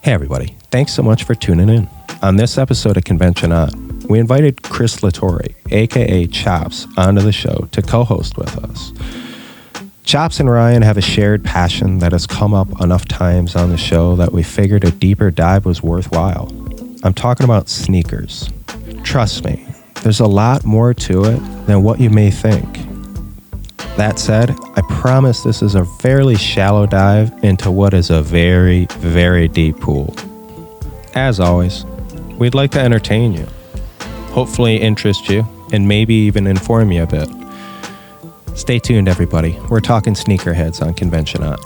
Hey everybody, thanks so much for tuning in. On this episode of conventioNOT, we invited Chris Torre, aka Chops, onto the show to co-host with us. Chops and Ryan have a shared passion that has come up enough times on the show that we figured a deeper dive was worthwhile. I'm talking about sneakers. Trust me, there's a lot more to it than what you may think. That said, I promise this is a fairly shallow dive into what is a very, very deep pool. As always, we'd like to entertain you, hopefully interest you, and maybe even inform you a bit. Stay tuned, everybody. We're talking sneakerheads on conventioNOT.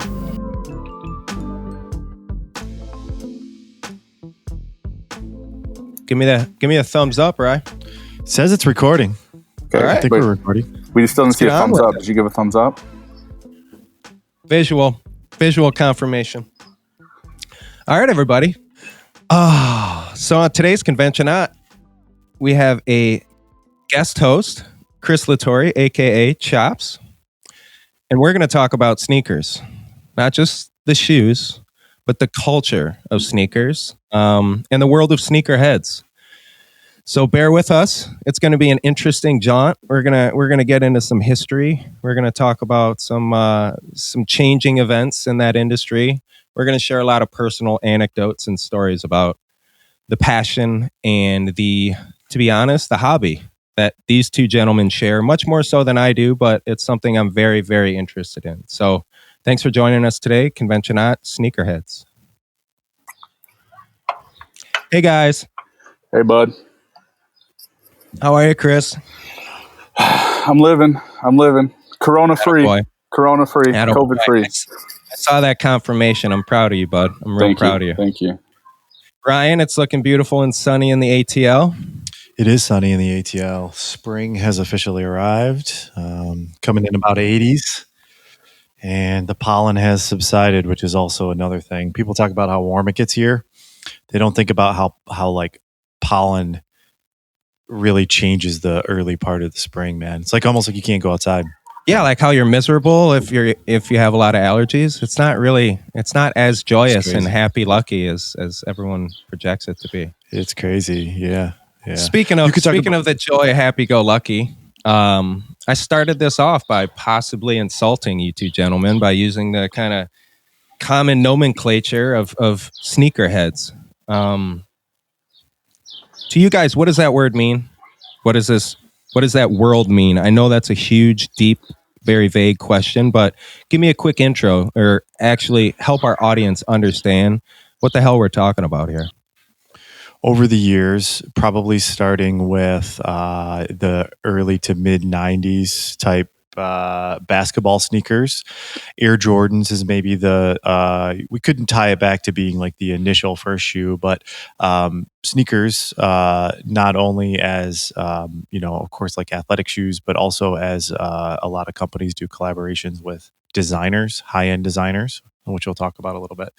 Give me a thumbs up, right? Says it's recording. Okay, all right. I think we're recording. We still didn't see a thumbs up. Did you give a thumbs up? Visual confirmation. All right, everybody. So on today's conventioNOT, we have a guest host, Chris Torre, aka Chops, and we're going to talk about sneakers, not just the shoes, but the culture of sneakers and the world of sneakerheads. So bear with us. It's going to be an interesting jaunt. We're gonna get into some history. We're going to talk about some changing events in that industry. We're going to share a lot of personal anecdotes and stories about the passion and to be honest, the hobby that these two gentlemen share, much more so than I do, but it's something I'm very, very interested in. So thanks for joining us today, conventioNOT Sneakerheads. Hey guys. Hey, bud. How are you, Chris? I'm living. Corona free. Corona free. COVID free. I saw that confirmation. I'm proud of you, bud. I'm real proud of you. Thank you. Ryan, it's looking beautiful and sunny in the ATL. It is sunny in the ATL. Spring has officially arrived, coming in about 80s. And the pollen has subsided, which is also another thing. People talk about how warm it gets here. They don't think about how like pollen really changes the early part of the spring, man. It's like almost like you can't go outside. Yeah, like how you're miserable if you have a lot of allergies. It's not as joyous and happy lucky as everyone projects it to be. It's crazy. Yeah. Speaking of the joy, happy go lucky, I started this off by possibly insulting you two gentlemen by using the kind of common nomenclature of sneakerheads. To you guys, what does that word mean? What is this? What does that world mean? I know that's a huge, deep, very vague question, but give me a quick intro, or actually help our audience understand what the hell we're talking about here. Over the years, probably starting with the early to mid 90s type basketball sneakers, Air Jordans is maybe we couldn't tie it back to being like the initial first shoe, but sneakers, not only as of course, like athletic shoes, but also as a lot of companies do collaborations with designers, high-end designers, which we'll talk about a little bit.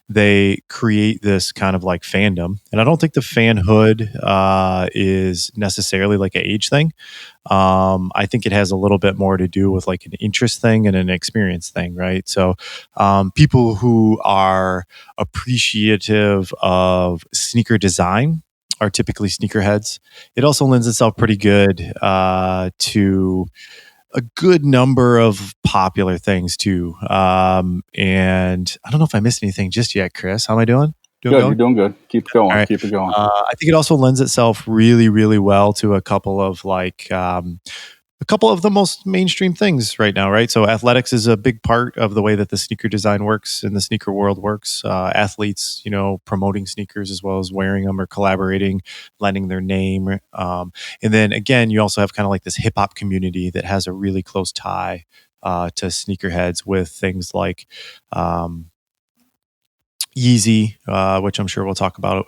They create this kind of like fandom, and I don't think the fanhood is necessarily like an age thing. I think it has a little bit more to do with like an interest thing and an experience thing, right? So people who are appreciative of sneaker design are typically sneakerheads. It also lends itself pretty good to a good number of popular things too. And I don't know if I missed anything just yet, Chris. How am I doing? Good, you're doing good. Keep going. Right. Keep it going. I think it also lends itself really, really well to a couple of the most mainstream things right now, right? So athletics is a big part of the way that the sneaker design works and the sneaker world works. Athletes, promoting sneakers as well as wearing them or collaborating, lending their name. And then again, you also have kind of like this hip hop community that has a really close tie to sneakerheads with things like Yeezy, which I'm sure we'll talk about,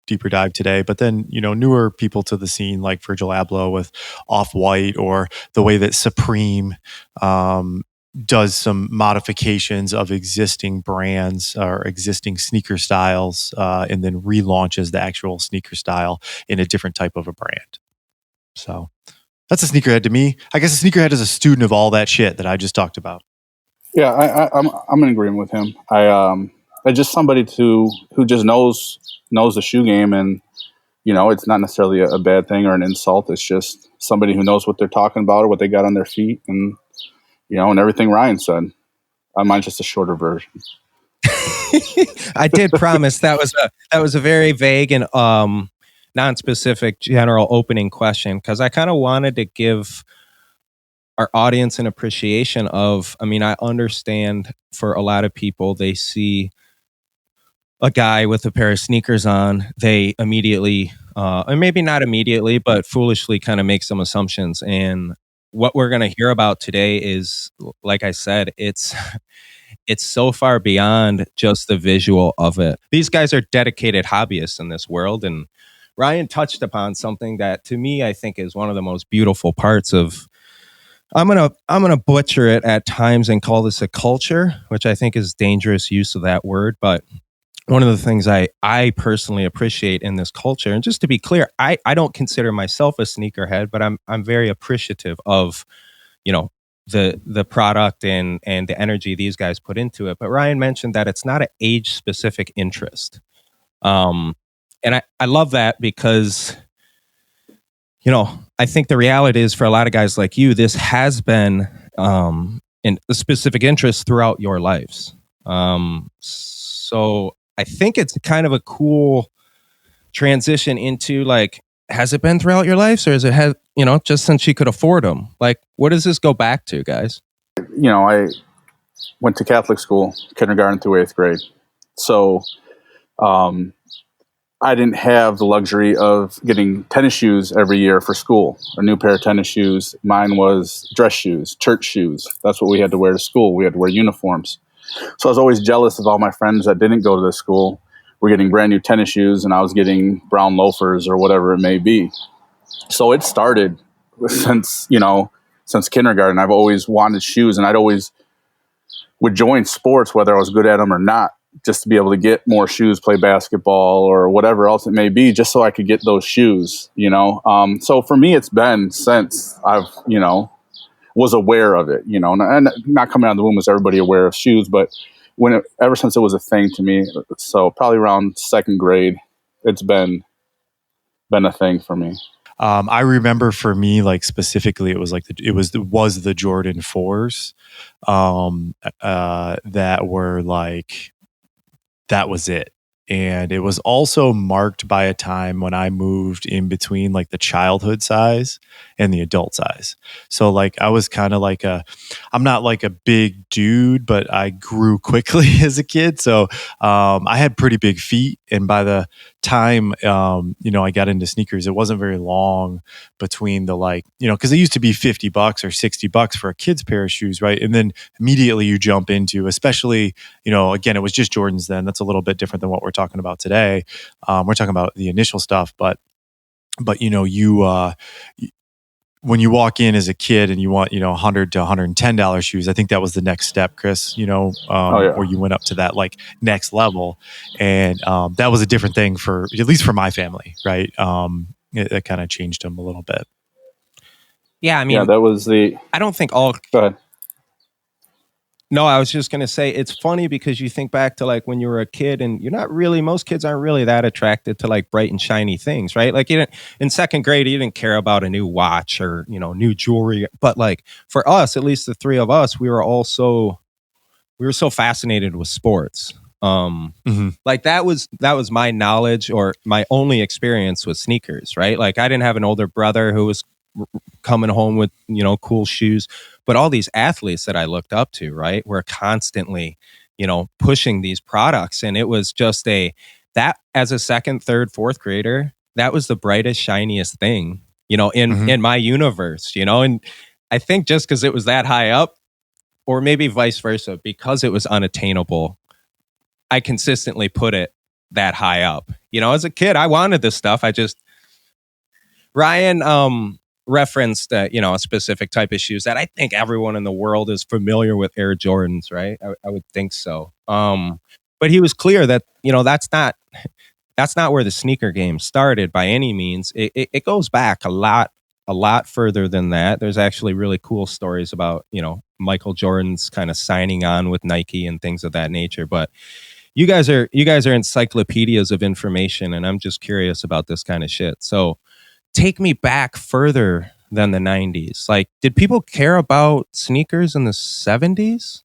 deeper dive today. But then, newer people to the scene like Virgil Abloh with Off-White, or the way that Supreme does some modifications of existing brands or existing sneaker styles and then relaunches the actual sneaker style in a different type of a brand. So that's a sneakerhead to me. I guess a sneakerhead is a student of all that shit that I just talked about. Yeah, I'm in agreement with him. just somebody who just knows the shoe game, and it's not necessarily a bad thing or an insult. It's just somebody who knows what they're talking about or what they got on their feet, and and everything Ryan said. Mine's just a shorter version. I did promise that was a very vague and non-specific general opening question, because I kind of wanted to give our audience an appreciation of, I understand for a lot of people, they see a guy with a pair of sneakers on, they immediately, or maybe not immediately, but foolishly kind of make some assumptions. And what we're going to hear about today is, like I said, it's so far beyond just the visual of it. These guys are dedicated hobbyists in this world. And Ryan touched upon something that, to me, I think is one of the most beautiful parts of, I'm gonna butcher it at times and call this a culture, which I think is dangerous use of that word. But one of the things I personally appreciate in this culture, and just to be clear, I don't consider myself a sneakerhead, but I'm very appreciative of, the product and the energy these guys put into it. But Ryan mentioned that it's not an age specific interest. And I love that, because, I think the reality is, for a lot of guys like you, this has been in a specific interest throughout your lives. So I think it's kind of a cool transition into, like, has it been throughout your lives, or is it just since you could afford them? Like, what does this go back to, guys? I went to Catholic school, kindergarten through 8th grade. So I didn't have the luxury of getting tennis shoes every year for school, a new pair of tennis shoes. Mine was dress shoes, church shoes. That's what we had to wear to school. We had to wear uniforms. So I was always jealous of all my friends that didn't go to the school, were getting brand new tennis shoes, and I was getting brown loafers or whatever it may be. So it started since kindergarten. I've always wanted shoes, and I'd always would join sports, whether I was good at them or not, just to be able to get more shoes, play basketball or whatever else it may be, just so I could get those shoes, So for me, it's been since I've, was aware of it, and not coming out of the womb was everybody aware of shoes, but ever since it was a thing to me, so probably around 2nd grade, it's been a thing for me. I remember for me, like specifically, it was like the Jordan 4s that were like, that was it. And it was also marked by a time when I moved in between like the childhood size and the adult size. So like I was kind of like I'm not like a big dude, but I grew quickly as a kid. So I had pretty big feet. And by the time, I got into sneakers, it wasn't very long between the because it used to be $50 or $60 for a kid's pair of shoes, right? And then immediately you jump into, especially, again, it was just Jordans then. That's a little bit different than what we're talking about today. We're talking about the initial stuff, but when you walk in as a kid and you want, $100 to $110 shoes, I think that was the next step, Chris, where you went up to that like next level. And that was a different thing at least for my family, right? It kind of changed them a little bit. Yeah, that was I don't think all... Go ahead. No, I was just going to say, it's funny because you think back to like when you were a kid, and most kids aren't really that attracted to like bright and shiny things, right? Like in 2nd grade, you didn't care about a new watch or, new jewelry. But like for us, at least the three of us, we were so fascinated with sports. Like that was my knowledge, or my only experience with sneakers, right? Like I didn't have an older brother who was coming home with, cool shoes. But all these athletes that I looked up to, right, were constantly, pushing these products. And it was just that as a 2nd, 3rd, 4th grader, that was the brightest, shiniest thing, in my universe, And I think just because it was that high up, or maybe vice versa, because it was unattainable, I consistently put it that high up. As a kid, I wanted this stuff. Ryan, referenced a specific type of shoes that I think everyone in the world is familiar with, Air Jordans, right? I would think so. But he was clear that that's not where the sneaker game started by any means. It goes back a lot further than that. There's actually really cool stories about Michael Jordan's kind of signing on with Nike and things of that nature. But you guys are encyclopedias of information, and I'm just curious about this kind of shit. So take me back further than the 90s. Like, did people care about sneakers in the 70s?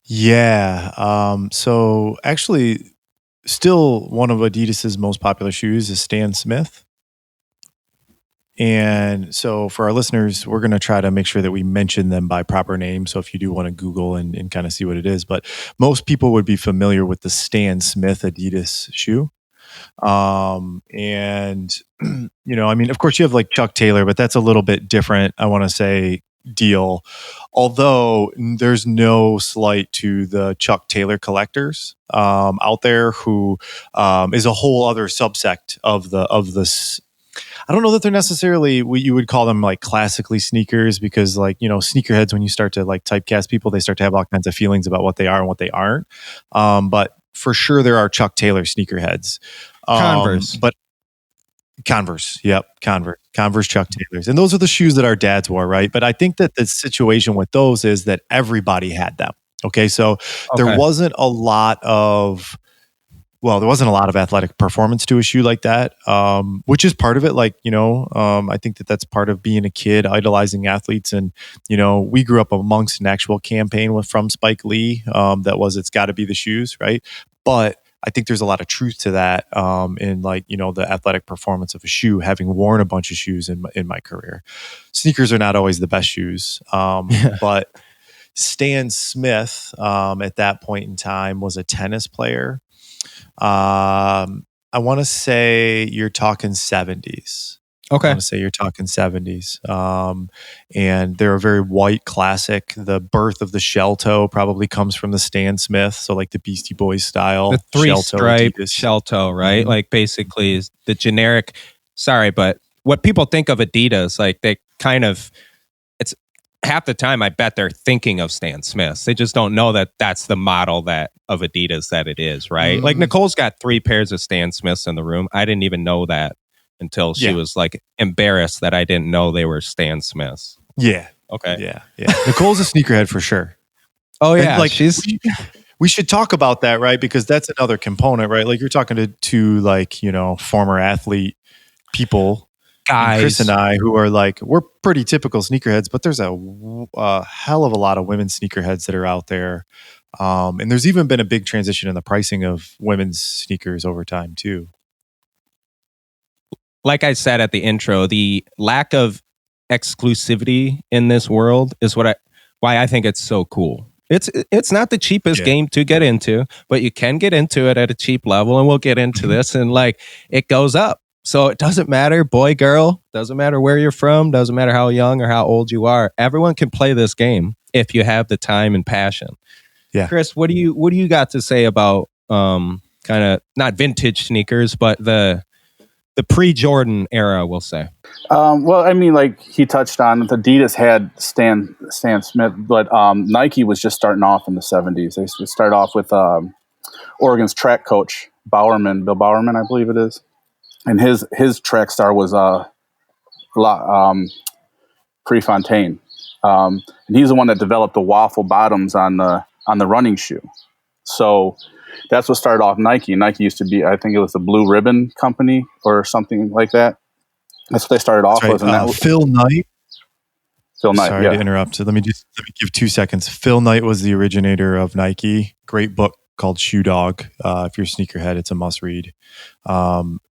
Yeah. So actually, still one of Adidas's most popular shoes is Stan Smith. And so for our listeners, we're going to try to make sure that we mention them by proper name. So if you do want to Google and kind of see what it is, but most people would be familiar with the Stan Smith Adidas shoe. And I mean, of course you have like Chuck Taylor, but that's a little bit different, I want to say, deal. Although there's no slight to the Chuck Taylor collectors out there, who is a whole other subsect of this. I don't know that they're necessarily what you would call them like classically sneakers, because like, sneakerheads, when you start to like typecast people, they start to have all kinds of feelings about what they are and what they aren't. But for sure there are Chuck Taylor sneakerheads. Converse. But Converse. Yep. Converse Chuck Taylors. And those are the shoes that our dads wore, right? But I think that the situation with those is that everybody had them. Okay. So there wasn't a lot of athletic performance to a shoe like that, which is part of it. Like, I think that that's part of being a kid, idolizing athletes. And, we grew up amongst an actual campaign from Spike Lee that was, it's got to be the shoes, right? But I think there's a lot of truth to that in like, the athletic performance of a shoe, having worn a bunch of shoes in my career. Sneakers are not always the best shoes, but Stan Smith at that point in time was a tennis player. I want to say you're talking 70s. Okay. I want to say you're talking 70s. And they're a very white classic. The birth of the shell toe probably comes from the Stan Smith. So like the Beastie Boys style. The three-stripe Adidas shell toe, right? Mm-hmm. Like basically is the generic, sorry, but what people think of Adidas, like they kind of, it's half the time I bet they're thinking of Stan Smiths. They just don't know that that's the model of Adidas that it is, right? Like Nicole's got 3 pairs of Stan Smiths in the room. I didn't even know that until she was like embarrassed that I didn't know they were Stan Smiths. Yeah. Okay. Yeah. Nicole's a sneakerhead for sure. Oh yeah. And like we should talk about that, right? Because that's another component, right? Like you're talking to like, former athlete people, guys, Chris and I, who are like, we're pretty typical sneakerheads, but there's a hell of a lot of women sneakerheads that are out there. And there's even been a big transition in the pricing of women's sneakers over time too. Like I said at the intro, the lack of exclusivity in this world is why I think it's so cool. It's not the cheapest game to get into, but you can get into it at a cheap level, and we'll get into this, and like it goes up. So it doesn't matter, boy, girl, doesn't matter where you're from, doesn't matter how young or how old you are. Everyone can play this game if you have the time and passion. Yeah. Chris, what do you got to say about kind of not vintage sneakers, but the pre-Jordan era, we'll say? Well, I mean, like he touched on, Adidas had Stan Smith, but Nike was just starting off in the 70s. They started off with Oregon's track coach, Bill Bowerman, I believe it is. And his track star was Prefontaine. And he's the one that developed the waffle bottoms on the running shoe. So that's what started off Nike. Nike used to be, I think it was the Blue Ribbon Company or something like that. That's what they started off with. And Phil Knight. Sorry to interrupt. So let me give 2 seconds. Phil Knight was the originator of Nike. Great book called Shoe Dog. If you're a sneakerhead, it's a must read.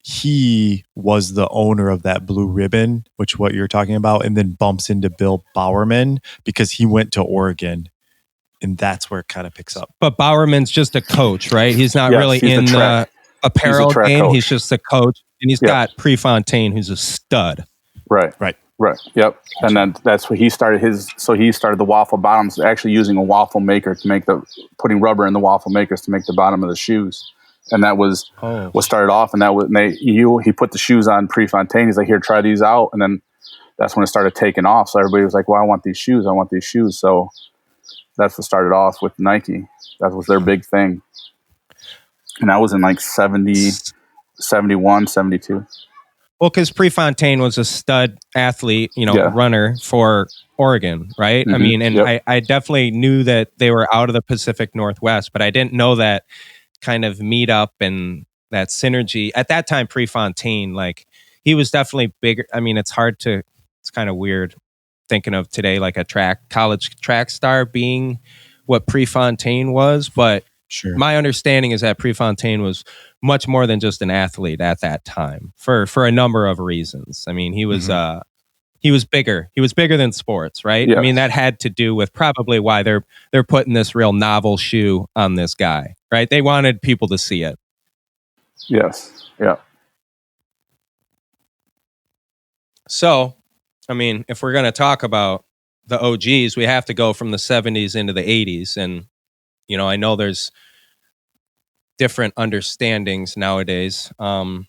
He was the owner of that Blue Ribbon, which what you're talking about, and then bumps into Bill Bowerman because he went to Oregon. And that's where it kind of picks up. But Bowerman's just a coach, right? He's not really in the apparel game. He's just a coach. And he's got Prefontaine, who's a stud. Right. Yep. And then that's what he started he started the waffle bottoms, actually using a waffle maker to putting rubber in the waffle makers to make the bottom of the shoes. And that was what started off. And he put the shoes on Prefontaine. He's like, here, try these out. And then that's when it started taking off. So everybody was like, well, I want these shoes. So that's what started off with Nike. That was their big thing. And that was in like 70, 71, 72. Well, because Prefontaine was a stud athlete, runner for Oregon, right? I mean, and I definitely knew that they were out of the Pacific Northwest, but I didn't know that kind of meetup and that synergy. At that time, Prefontaine, like, he was definitely bigger. I mean, it's kind of weird thinking of today, like a college track star being what Prefontaine was, but Sure. my understanding is that Prefontaine was much more than just an athlete at that time for a number of reasons. I mean, he was bigger. He was bigger than sports, right? Yes. I mean, that had to do with probably why they're putting this real novel shoe on this guy, right? They wanted people to see it. Yes. Yeah. So, I mean, if we're going to talk about the OGs, we have to go from the 70s into the 80s. And, I know there's different understandings nowadays. But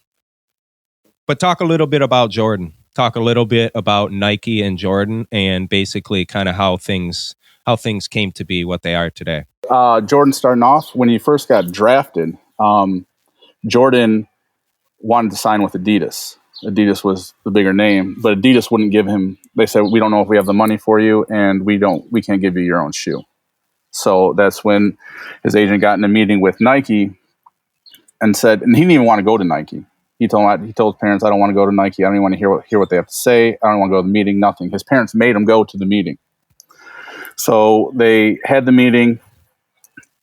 talk a little bit about Jordan. Talk a little bit about Nike and Jordan, and basically kind of how things came to be what they are today. Jordan, starting off, when he first got drafted, Jordan wanted to sign with Adidas. Adidas was the bigger name, but Adidas wouldn't give him. They said, "We don't know if we have the money for you, and we can't give you your own shoe." So that's when his agent got in a meeting with Nike and said, and he didn't even want to go to Nike. He told his parents, "I don't want to go to Nike. I don't even want to hear what they have to say. I don't want to go to the meeting." Nothing. His parents made him go to the meeting. So they had the meeting,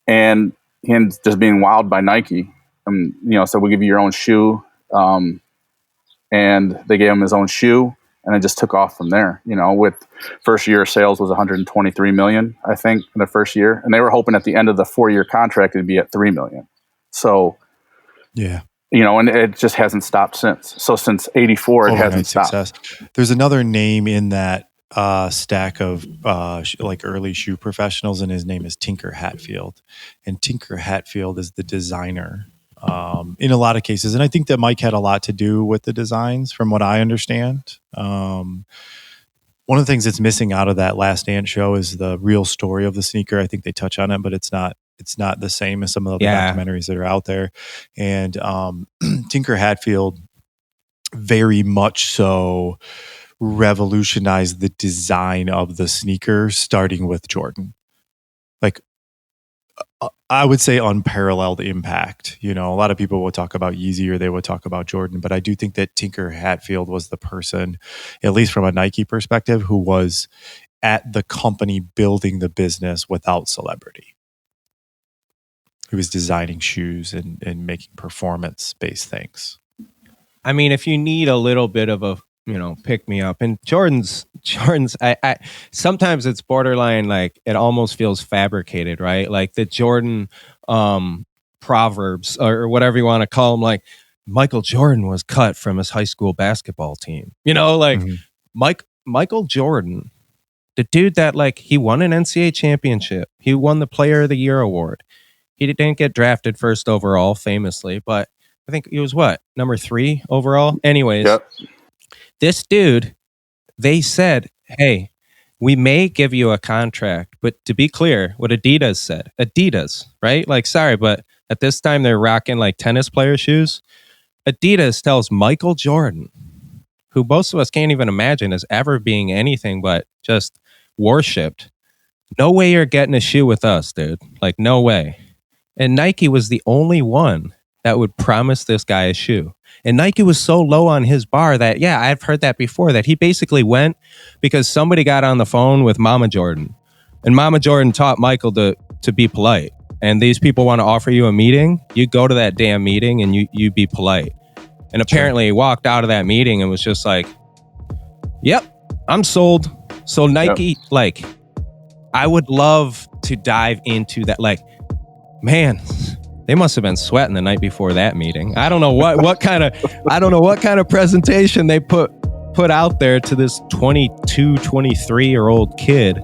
and him just being wowed by Nike, said, "We'll give you your own shoe." And they gave him his own shoe, and it just took off from there. With first year sales was 123 million, I think, in the first year, and they were hoping at the end of the 4-year contract it'd be at 3 million. So, yeah, and it just hasn't stopped since. So since '84, it hasn't stopped. There's another name in that stack of like early shoe professionals, and his name is Tinker Hatfield, and Tinker Hatfield is the designer. In a lot of cases. And I think that Mike had a lot to do with the designs from what I understand. One of the things that's missing out of that Last Dance show is the real story of the sneaker. I think they touch on it, but it's not the same as some of the documentaries that are out there. And Tinker Hatfield very much so revolutionized the design of the sneaker, starting with Jordan. Like, I would say unparalleled impact. A lot of people will talk about Yeezy or they would talk about Jordan, but I do think that Tinker Hatfield was the person, at least from a Nike perspective, who was at the company building the business without celebrity. He was designing shoes and making performance-based things. I mean, if you need a little bit of a pick me up, and Jordan's I sometimes it's borderline, like it almost feels fabricated, right? Like the Jordan proverbs or whatever you want to call them, like Michael Jordan was cut from his high school basketball team, Michael Jordan, the dude that, like, he won an NCAA championship, he won the Player of the Year award, he didn't get drafted first overall famously, but I think he was number 3 overall. Anyways, yep. This dude, they said, "Hey, we may give you a contract," but to be clear, what Adidas said, right? Like, sorry, but at this time they're rocking like tennis player shoes. Adidas tells Michael Jordan, who most of us can't even imagine as ever being anything but just worshipped, "No way you're getting a shoe with us, dude. Like, no way." And Nike was the only one that would promise this guy a shoe. And Nike was so low on his bar that, I've heard that before, that he basically went because somebody got on the phone with Mama Jordan. And Mama Jordan taught Michael to be polite. And these people want to offer you a meeting, you go to that damn meeting and you be polite. And apparently he walked out of that meeting and was just like, "Yep, I'm sold." So Nike, like, I would love to dive into that. Like, man, they must have been sweating the night before that meeting. I don't know what kind of presentation they put out there to this 22, 23-year-old kid.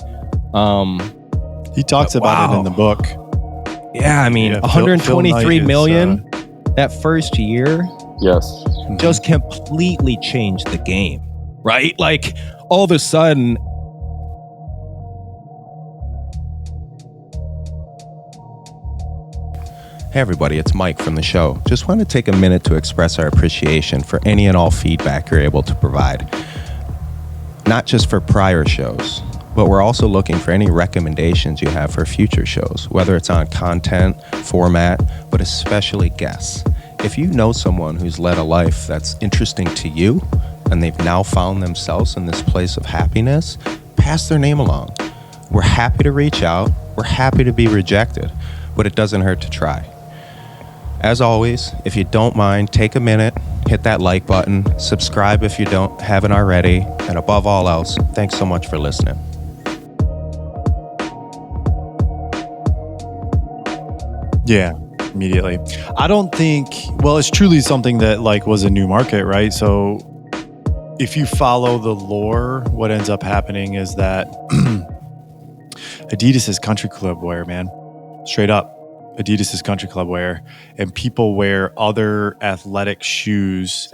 He talks about it in the book. Yeah, I mean, 123 million that first year. Yes. Just completely changed the game, right? Like, all of a sudden, Hey everybody, it's Mike from the show. Just want to take a minute to express our appreciation for any and all feedback you're able to provide. Not just for prior shows, but we're also looking for any recommendations you have for future shows, whether it's on content, format, but especially guests. If you know someone who's led a life that's interesting to you, and they've now found themselves in this place of happiness, pass their name along. We're happy to reach out. We're happy to be rejected, but it doesn't hurt to try. As always, if you don't mind, take a minute, hit that like button, subscribe if you haven't already, and above all else, thanks so much for listening. Yeah, immediately. I don't think, well, it's truly something that like was a new market, right? So if you follow the lore, what ends up happening is that Adidas is country club wear, man. Straight up. Adidas is country club wear, and people wear other athletic shoes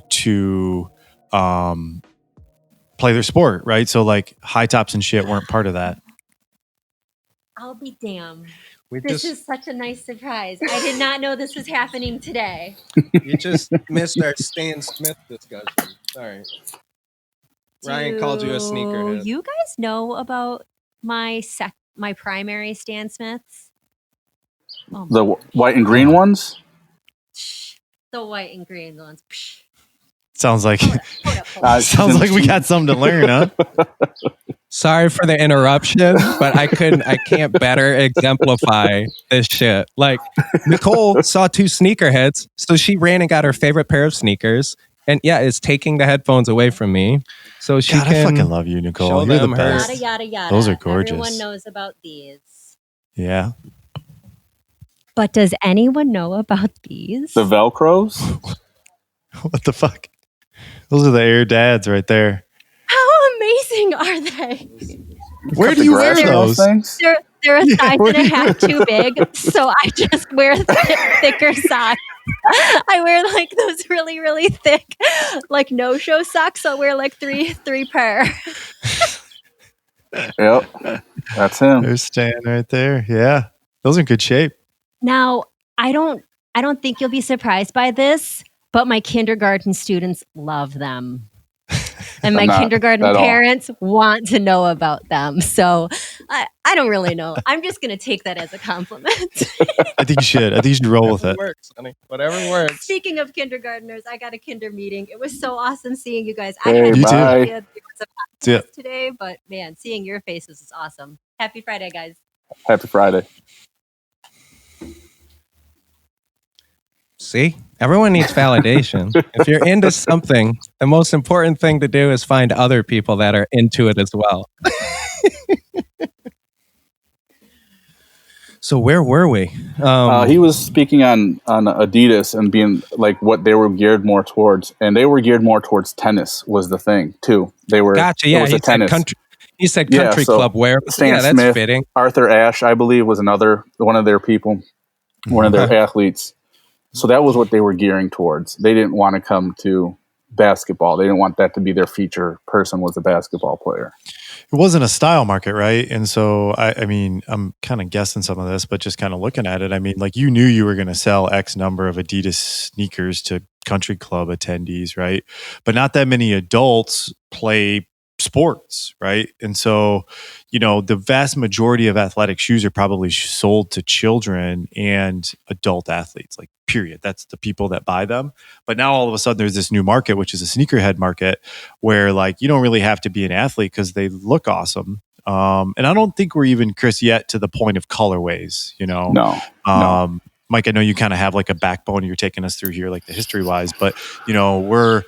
to play their sport, right? So like high tops and shit weren't part of that. I'll be damned. This is such a nice surprise. I did not know this was happening today. You just missed our Stan Smith discussion. Sorry. Ryan called you a sneakerhead. You guys know about my primary Stan Smiths? Oh The white and green ones? The white and green ones. Sounds like Hold up. sounds like we got something to learn, huh? Sorry for the interruption, but I can't better exemplify this shit. Like, Nicole saw two sneakerheads, so she ran and got her favorite pair of sneakers, and yeah, is taking the headphones away from me. So she God, I fucking love you, Nicole. You're the best. Yada, yada, yada. Those are gorgeous. Everyone knows about these. Yeah. But does anyone know about these? The Velcros? What the fuck? Those are the Air Dads right there. How amazing are they? Where do you wear those? Things? They're a size and a half too big, so I just wear thicker socks. I wear like those really, really thick, like no-show socks. I'll wear like three pair. Yep, that's him. There's Stan right there. Yeah, those are in good shape. Now, I don't think you'll be surprised by this, but my kindergarten students love them. And my kindergarten parents want to know about them. So I don't really know. I'm just going to take that as a compliment. I think you should. I think you should roll with it. Works, honey. Whatever works. Speaking of kindergartners, I got a kinder meeting. It was so awesome seeing you guys. Hey, I had you no too. idea there was a Yeah. podcast today, but man, seeing your faces is awesome. Happy Friday, guys. Happy Friday. See, everyone needs validation. If you're into something, the most important thing to do is find other people that are into it as well. So where were we? He was speaking on Adidas and being like what they were geared more towards, and they were geared more towards tennis was the thing too. They were gotcha. Yeah, he said country club wear. Stan yeah, that's Smith, fitting. Arthur Ashe, I believe, was one of their people, one of their athletes. So that was what they were gearing towards. They didn't want to come to basketball. They didn't want that to be their feature person was a basketball player. It wasn't a style market, right? And so, I mean, I'm kind of guessing some of this, but just kind of looking at it, I mean, like you knew you were going to sell X number of Adidas sneakers to country club attendees, right? But not that many adults play sports, right? And so, you know, the vast majority of athletic shoes are probably sold to children and adult athletes, like period. That's the people that buy them. But now all of a sudden there's this new market, which is a sneakerhead market where like you don't really have to be an athlete because they look awesome. And I don't think we're even, Chris, yet to the point of colorways, you know? No. Mike, I know you kind of have like a backbone you're taking us through here, like the history wise, but you know, we're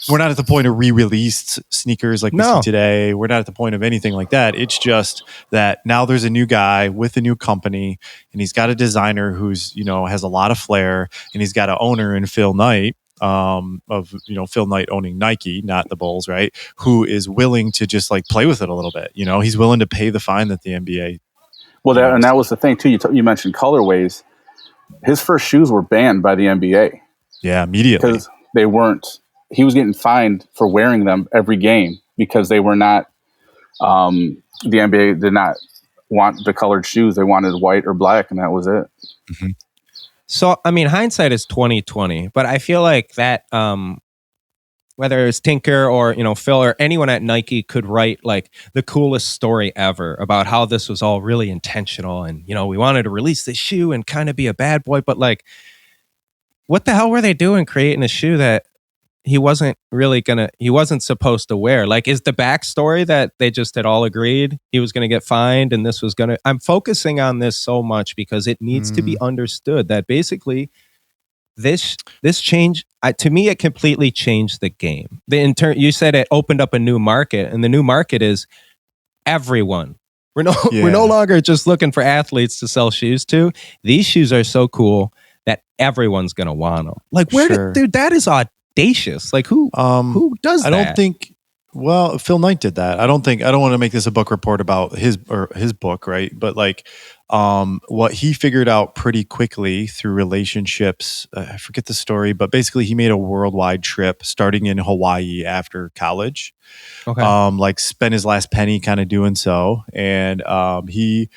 not at the point of re-released sneakers like we see today. We're not at the point of anything like that. It's just that now there's a new guy with a new company and he's got a designer who's, you know, has a lot of flair and he's got an owner in Phil Knight Phil Knight owning Nike, not the Bulls, right? Who is willing to just like play with it a little bit. You know, he's willing to pay the fine that the NBA. Well, that was the thing too. You mentioned colorways. His first shoes were banned by the NBA. Yeah, immediately. Because they weren't. He was getting fined for wearing them every game because they were not. The NBA did not want the colored shoes. They wanted white or black, and that was it. Mhm. So, I mean, hindsight is 2020, but I feel like that, whether it's Tinker or, Phil or anyone at Nike could write like the coolest story ever about how this was all really intentional. And, we wanted to release this shoe and kind of be a bad boy, but like, what the hell were they doing creating a shoe that he wasn't supposed to wear? Like, is the backstory that they just had all agreed he was going to get fined and this was going to, I'm focusing on this so much because it needs to be understood that basically this change, to me, it completely changed the game. You said it opened up a new market, and the new market is everyone. We're no longer just looking for athletes to sell shoes to. These shoes are so cool that everyone's going to want them. Like, dude, that is audacious. Like, who does that? I don't think. Well, Phil Knight did that. I don't want to make this a book report about his book, right? But like, what he figured out pretty quickly through relationships, I forget the story, but basically he made a worldwide trip starting in Hawaii after college. Okay. Like spent his last penny kind of doing so. And he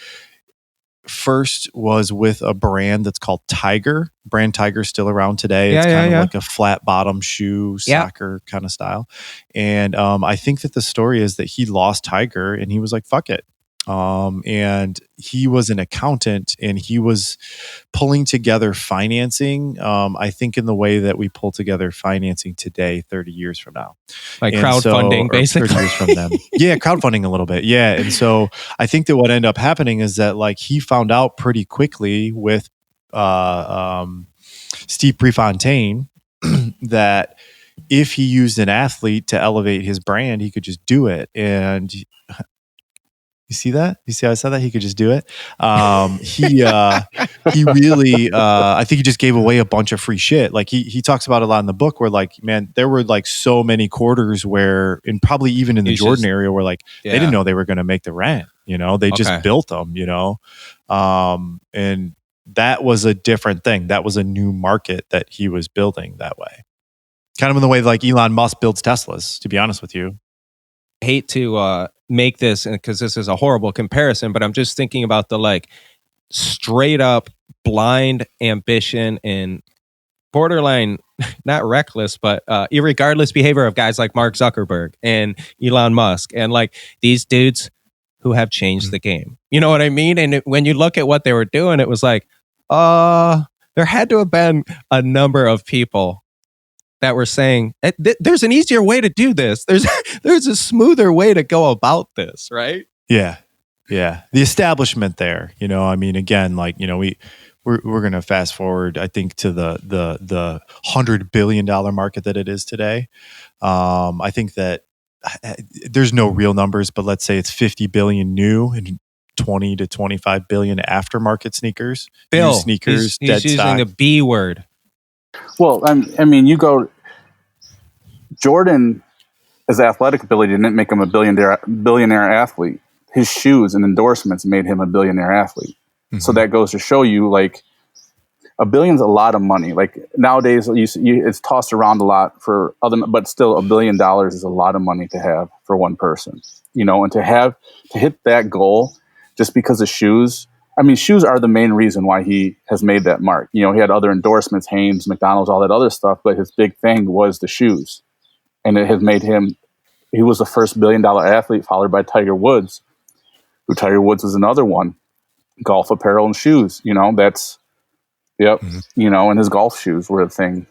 first was with a brand that's called Tiger. Brand Tiger's still around today. It's kind of like a flat bottom shoe, soccer kind of style. And I think that the story is that he lost Tiger and he was like, fuck it. And he was an accountant and he was pulling together financing, I think in the way that we pull together financing today, 30 years from now. Like crowdfunding, basically. 30 years from then. Yeah, crowdfunding a little bit. Yeah. And so I think that what ended up happening is that like he found out pretty quickly with Steve Prefontaine that if he used an athlete to elevate his brand, he could just do it. And you see that? You see how I said that? He could just do it. He really, I think he just gave away a bunch of free shit. Like he talks about a lot in the book where like, man, there were like so many quarters where, and probably even in the Jordan area where like, they didn't know they were going to make the rent, they just built them, and that was a different thing. That was a new market that he was building that way. Kind of in the way like Elon Musk builds Teslas, to be honest with you. I hate to make this because this is a horrible comparison, but I'm just thinking about the like straight up blind ambition and borderline, not reckless, but irregardless behavior of guys like Mark Zuckerberg and Elon Musk and like these dudes who have changed the game. You know what I mean? And when you look at what they were doing, it was like, there had to have been a number of people that were saying there's an easier way to do this. There's a smoother way to go about this, right? Yeah. The establishment there, I mean, again, like, we're going to fast forward, I think, to the $100 billion market that it is today. I think that there's no real numbers, but let's say it's 50 billion new and 20 to 25 billion aftermarket sneakers. Bill, new sneakers, he's dead using stock. the B word. Well, I mean, you go. Jordan, his athletic ability didn't make him a billionaire athlete. His shoes and endorsements made him a billionaire athlete. Mm-hmm. So that goes to show you, like, $1 billion's a lot of money. Like nowadays, it's tossed around a lot for other, but still $1 billion is a lot of money to have for one person. And to hit that goal just because of shoes. I mean, shoes are the main reason why he has made that mark. He had other endorsements, Hanes, McDonald's, all that other stuff, but his big thing was the shoes. And it has made him, he was the first $1 billion athlete, followed by Tiger Woods, who Tiger Woods is another one. Golf apparel and shoes, that's, yep, mm-hmm. And his golf shoes were a thing.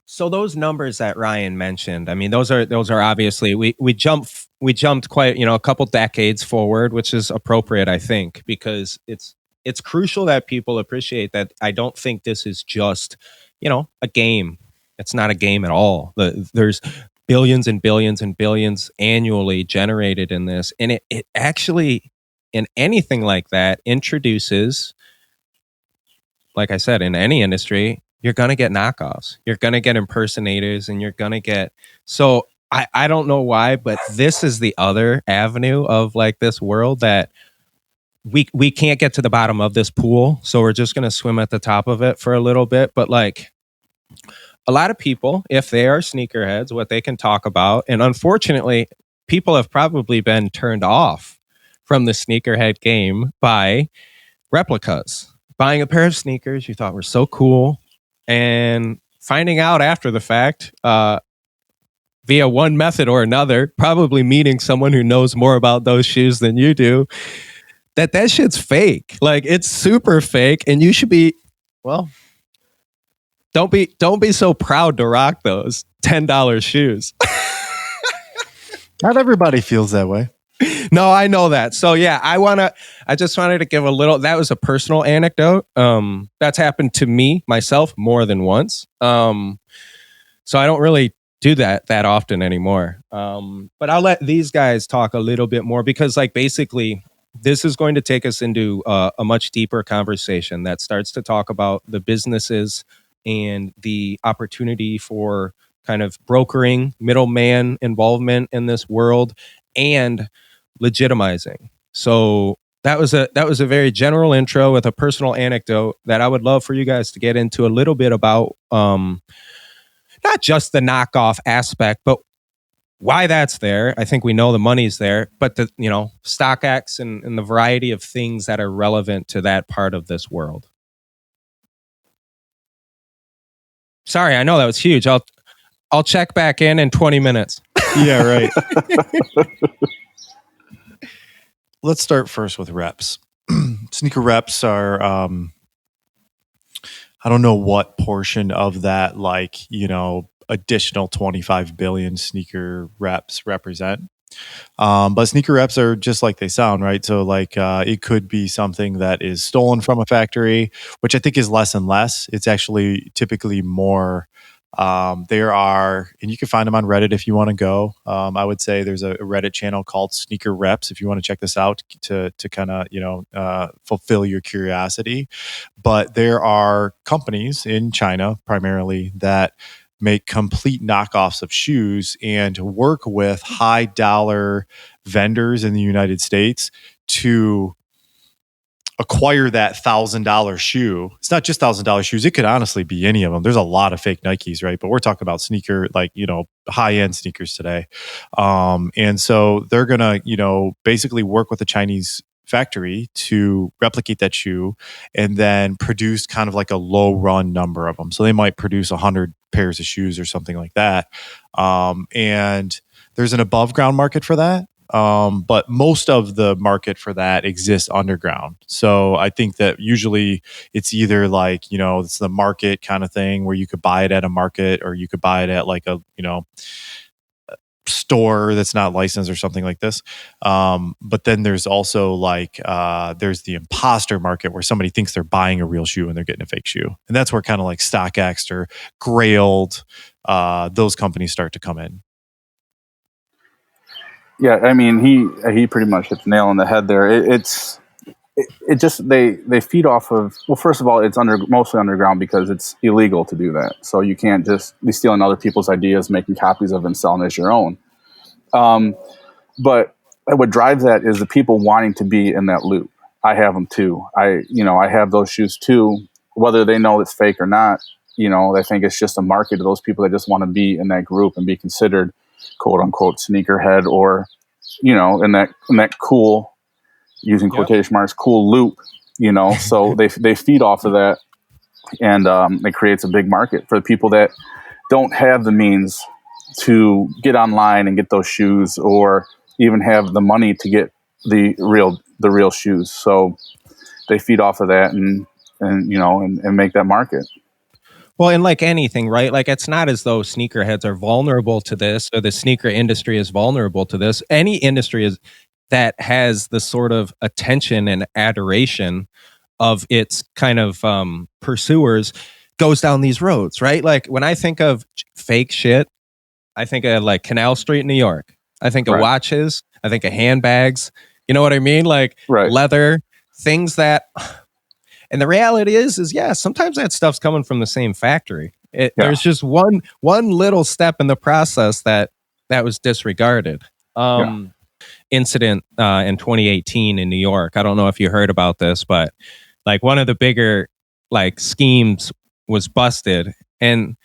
So those numbers that Ryan mentioned, I mean, those are obviously, we jumped quite, a couple decades forward, which is appropriate, I think, because it's crucial that people appreciate that. I don't think this is just, a game. It's not a game at all. There's billions and billions and billions annually generated in this. And it actually, in anything like that, introduces, like I said, in any industry, you're going to get knockoffs. You're going to get impersonators, and you're going to get... So I don't know why, but this is the other avenue of like this world that we can't get to the bottom of this pool. So we're just going to swim at the top of it for a little bit. But like a lot of people, if they are sneakerheads, what they can talk about, and unfortunately, people have probably been turned off from the sneakerhead game by replicas. Buying a pair of sneakers you thought were so cool and finding out after the fact, via one method or another, probably meeting someone who knows more about those shoes than you do, that shit's fake. Like, it's super fake, and you should be, well, don't be so proud to rock those $10 shoes. Not everybody feels that way. No, I know that. So yeah, I just wanted to give a little, that was a personal anecdote. That's happened to me myself more than once. So I don't really do that often anymore. But I'll let these guys talk a little bit more, because like basically this is going to take us into a much deeper conversation that starts to talk about the businesses and the opportunity for kind of brokering, middleman involvement in this world, and legitimizing. So that was a very general intro with a personal anecdote that I would love for you guys to get into a little bit about, not just the knockoff aspect, but why that's there. I think we know the money's there, but the, StockX and the variety of things that are relevant to that part of this world. Sorry, I know that was huge. I'll check back in 20 minutes. Yeah, right. Let's start first with reps. Sneaker reps are, I don't know what portion of that, additional 25 billion sneaker reps represent. But sneaker reps are just like they sound, right? So it could be something that is stolen from a factory, which I think is less and less. It's actually typically more. There are, and you can find them on Reddit if you want to go. I would say there's a Reddit channel called Sneaker Reps if you want to check this out to kind of, fulfill your curiosity. But there are companies in China primarily that make complete knockoffs of shoes and work with high dollar vendors in the United States to acquire that $1,000 shoe. It's not just $1,000 shoes. It could honestly be any of them. There's a lot of fake Nikes, right? But we're talking about sneaker, high end sneakers today. And so they're going to, basically work with a Chinese factory to replicate that shoe and then produce kind of like a low run number of them. So they might produce 100 pairs of shoes or something like that. And there's an above ground market for that. But most of the market for that exists underground. So I think that usually it's either it's the market kind of thing where you could buy it at a market, or you could buy it at a store that's not licensed or something like this. But then there's also there's the imposter market where somebody thinks they're buying a real shoe and they're getting a fake shoe. And that's where kind of like StockX or Grailed, those companies start to come in. Yeah, I mean, he pretty much hit the nail on the head there. It just they feed off of, well, first of all, it's mostly underground because it's illegal to do that. So you can't just be stealing other people's ideas, making copies of it, and selling as your own. But what drives that is the people wanting to be in that loop. I have them too. I have those shoes too, whether they know it's fake or not. I think it's just a market to those people that just want to be in that group and be considered quote unquote sneakerhead, or in that cool, using quotation marks, cool loop. So they feed off of that, and it creates a big market for the people that don't have the means to get online and get those shoes, or even have the money to get the real shoes. So they feed off of that and make that market. Well, and like anything, right? Like, it's not as though sneakerheads are vulnerable to this, or the sneaker industry is vulnerable to this. Any industry that has the sort of attention and adoration of its kind of pursuers goes down these roads, right? Like, when I think of fake shit, I think of like Canal Street, New York. I think of watches. I think of handbags. You know what I mean? Like leather, things that... And the reality is yeah, sometimes that stuff's coming from the same factory. There's just one little step in the process that was disregarded. Incident in 2018 in New York. I don't know if you heard about this, but like one of the bigger schemes was busted, and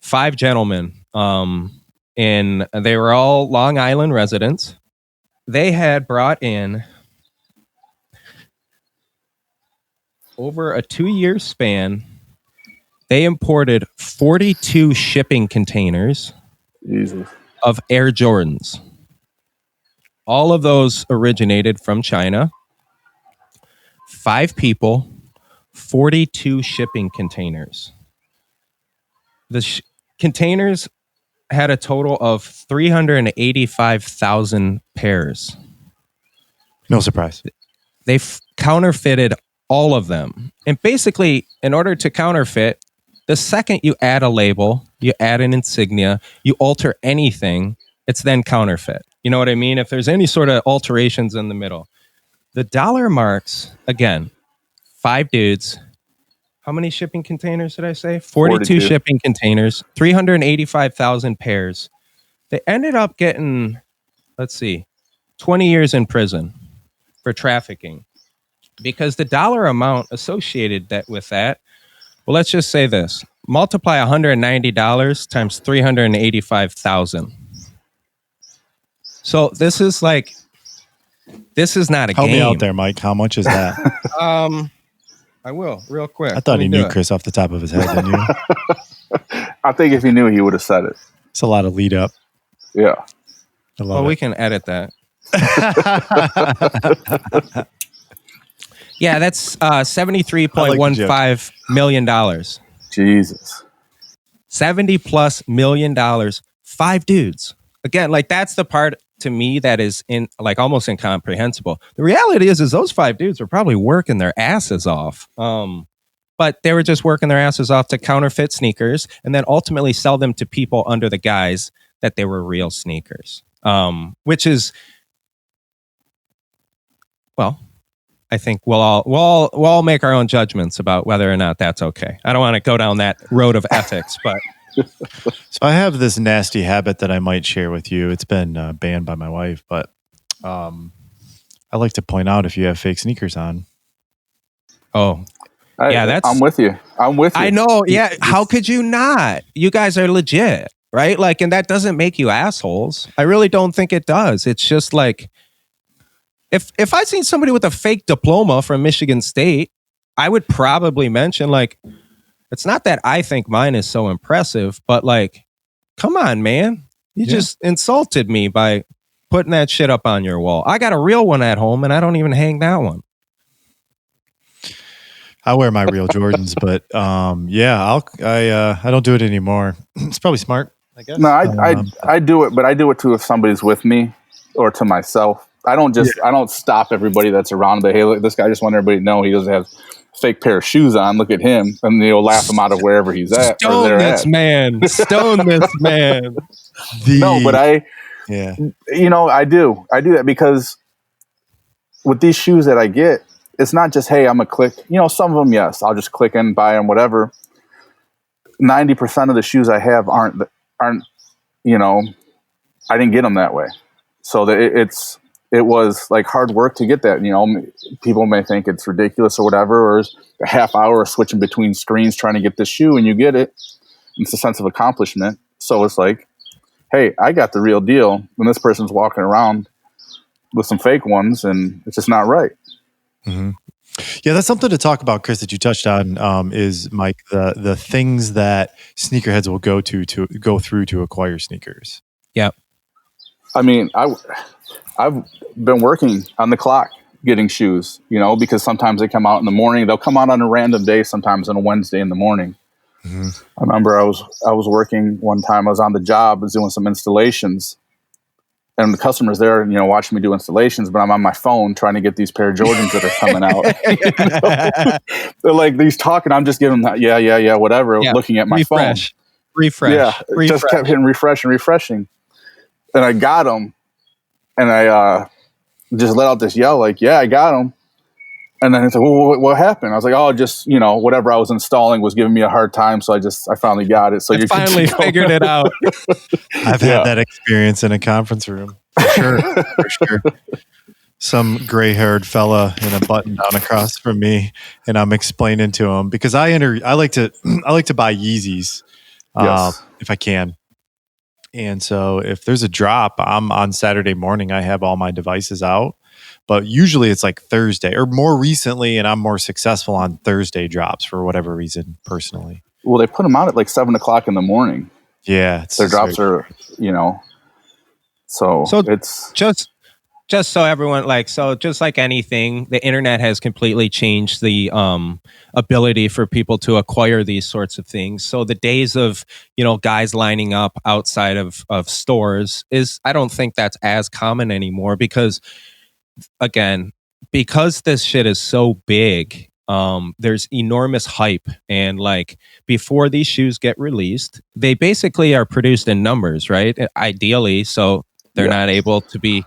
5 gentlemen, and they were all Long Island residents. They had brought in over a 2-year span, they imported 42 shipping containers Jesus. of Air Jordans. All of those originated from China. 5 people, 42 shipping containers. The containers had a total of 385,000 pairs. No surprise. They counterfeited all of them. And basically, in order to counterfeit, the second you add a label, you add an insignia, you alter anything, it's then counterfeit. You know what I mean? If there's any sort of alterations in the middle. The dollar marks, again, 5 dudes. How many shipping containers did I say? 42 shipping containers, 385,000 pairs. They ended up getting, 20 years in prison for trafficking. Because the dollar amount associated with that, well, let's just say this. Multiply $190 times 385,000. So this is not a Help game. me out there, Mike. How much is that? I will, real quick. I thought he knew Chris off the top of his head, didn't you? I think if he knew, he would have said it. It's a lot of lead up. Yeah. Well, we can edit that. Yeah, that's $73.15 million. Jesus. $70+ million. 5 dudes. Again, like that's the part to me that is almost incomprehensible. The reality is those 5 dudes were probably working their asses off. But they were just working their asses off to counterfeit sneakers and then ultimately sell them to people under the guise that they were real sneakers. Which is, well, I think we'll all make our own judgments about whether or not that's okay. I don't want to go down that road of ethics, but so I have this nasty habit that I might share with you. It's been banned by my wife, but I like to point out if you have fake sneakers on. Oh, yeah, I'm with you. I know. Yeah. How could you not? You guys are legit, right? Like, and that doesn't make you assholes. I really don't think it does. It's just like, if I seen somebody with a fake diploma from Michigan State, I would probably mention, like, it's not that I think mine is so impressive, but like, come on, man. You just insulted me by putting that shit up on your wall. I got a real one at home and I don't even hang that one. I wear my real Jordans, but I don't do it anymore. It's probably smart, I guess. No, I do it, but I do it too if somebody's with me or to myself. I don't stop everybody that's around. But hey, look, this guy just want everybody to know he doesn't have a fake pair of shoes on. Look at him, and they'll laugh him out of wherever he's at. Stone this man. Stone this man. No, but I do that because with these shoes that I get, it's not just, hey, I'm gonna click. Some of them, yes, I'll just click and buy them, whatever. 90% of the shoes I have aren't. I didn't get them that way. So it was like hard work to get that. People may think it's ridiculous or whatever, or a half hour of switching between screens trying to get this shoe and you get it. It's a sense of accomplishment. So it's like, hey, I got the real deal when this person's walking around with some fake ones and it's just not right. Mm-hmm. Yeah, that's something to talk about, Chris, that you touched on, is, Mike, the things that sneakerheads will go through to acquire sneakers. Yeah. I mean, I've been working on the clock getting shoes, because sometimes they come out in the morning. They'll come out on a random day, sometimes on a Wednesday in the morning. Mm-hmm. I remember I was working one time. I was on the job, I was doing some installations, and the customer's there, watching me do installations, but I'm on my phone trying to get these pair of Jordans that are coming out. They're like, he's talking, I'm just giving them that, yeah, whatever, looking at my phone. Refresh. Yeah, just kept hitting refresh and refreshing. And I got them, and I just let out this yell, like, yeah, I got them. And then it's like, well, what happened? I was like, oh, just, whatever I was installing was giving me a hard time. So I finally got it. So you finally figured it out. I've had that experience in a conference room. For sure. Some gray-haired fella in a button down across from me. And I'm explaining to him because I like to buy Yeezys if I can. And so if there's a drop, I'm on Saturday morning, I have all my devices out. but usually it's like Thursday, or more recently, and I'm more successful on Thursday drops for whatever reason personally. Well, they put them out at like 7:00 in the morning. Yeah, their drops are, so it's just so everyone, just like anything, the internet has completely changed the ability for people to acquire these sorts of things. So the days of, guys lining up outside of stores I don't think that's as common anymore because this shit is so big, there's enormous hype. And like before these shoes get released, they basically are produced in numbers, right? Ideally, so they're not able to be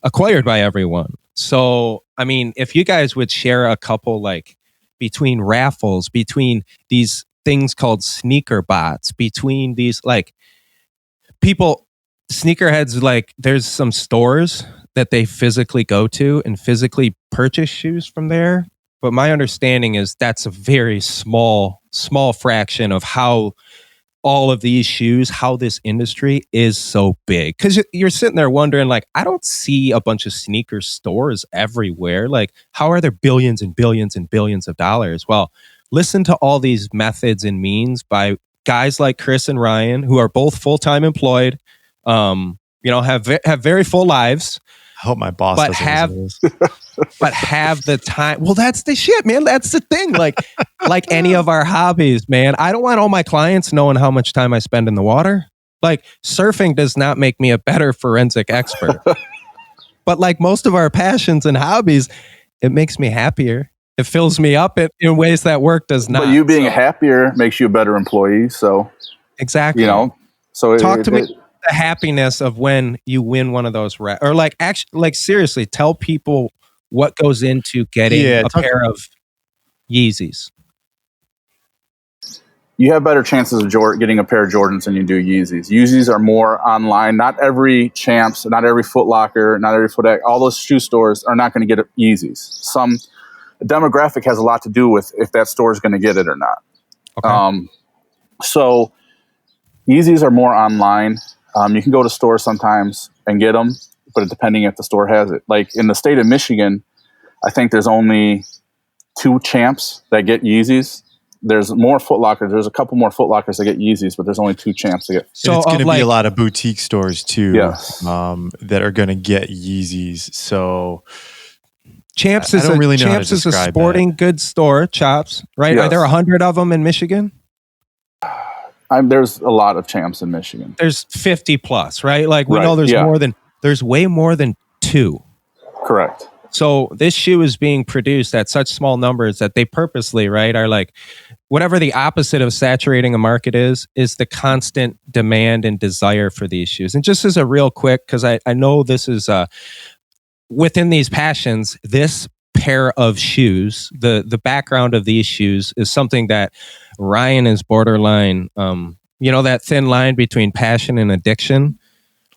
acquired by everyone. So, I mean, if you guys would share a couple, like between raffles, between these things called sneaker bots, between these like people, sneakerheads, like there's some stores that they physically go to and physically purchase shoes from there. But my understanding is that's a very small fraction of how all of these shoes, how this industry is so big. Because you're sitting there wondering, like, I don't see a bunch of sneaker stores everywhere. Like, how are there billions and billions and billions of dollars? Well, listen to all these methods and means by guys like Chris and Ryan, who are both full-time employed, have very full lives. I hope my boss doesn't but have the time. Well, that's the shit, man. That's the thing. Like any of our hobbies, man. I don't want all my clients knowing how much time I spend in the water. Like surfing does not make me a better forensic expert. But like most of our passions and hobbies, it makes me happier. It fills me up in ways that work does not. But you being happier makes you a better employee. So exactly. So talk to me. The happiness of when you win one of those or seriously tell people what goes into getting a pair of Yeezys. You have better chances of getting a pair of Jordans than you do Yeezys. Yeezys are more online. Not every Champs, not every Foot Locker, not every all those shoe stores are not going to get Yeezys. Some demographic has a lot to do with if that store is going to get it or not. Okay. So Yeezys are more online. You can go to stores sometimes and get them, but depending if the store has it. Like in the state of Michigan, I think there's only 2 Champs that get Yeezys. There's more Foot Lockers. There's a couple more Foot Lockers that get Yeezys, but there's only 2 Champs that get. So it's going to be a lot of boutique stores too, that are going to get Yeezys. So Champs is a sporting goods store, Chops, right? Yes. Are there 100 of them in Michigan? There's a lot of Champs in Michigan. There's 50 plus, right? Like we know there's way more than 2. Correct. So this shoe is being produced at such small numbers that they purposely, right, are like whatever the opposite of saturating a market is the constant demand and desire for these shoes. And just as a real quick, because I know this is within these passions, this pair of shoes, the background of these shoes is something that Ryan is borderline, that thin line between passion and addiction.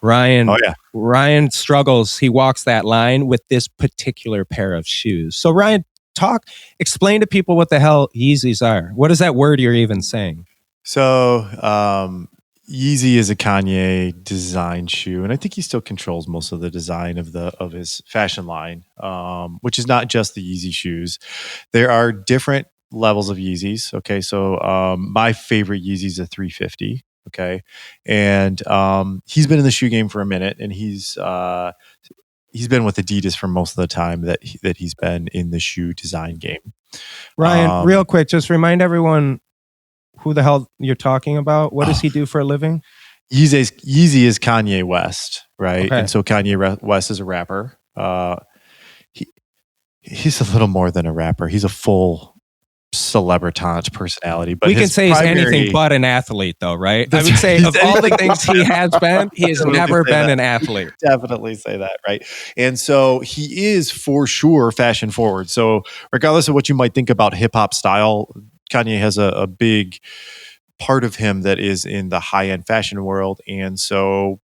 Ryan struggles. He walks that line with this particular pair of shoes. So Ryan, explain to people what the hell Yeezys are. What is that word you're even saying? So Yeezy is a Kanye designed shoe, and I think he still controls most of the design of his fashion line, which is not just the Yeezy shoes. There are different levels of Yeezys. Okay, so my favorite Yeezy is a 350. Okay, and he's been in the shoe game for a minute, and he's been with Adidas for most of the time that he's been in the shoe design game. Ryan, real quick, just remind everyone who the hell you're talking about. What does he do for a living? Yeezy is Kanye West, right? Okay. And so Kanye West is a rapper. He's a little more than a rapper. He's a full celebritant personality. But we can say he's anything but an athlete, though, right? I would say of all the things he has been, he has never been an athlete. Definitely say that, right? And so he is for sure fashion forward. So regardless of what you might think about hip hop style, Kanye has a big part of him that is in the high end fashion world. And so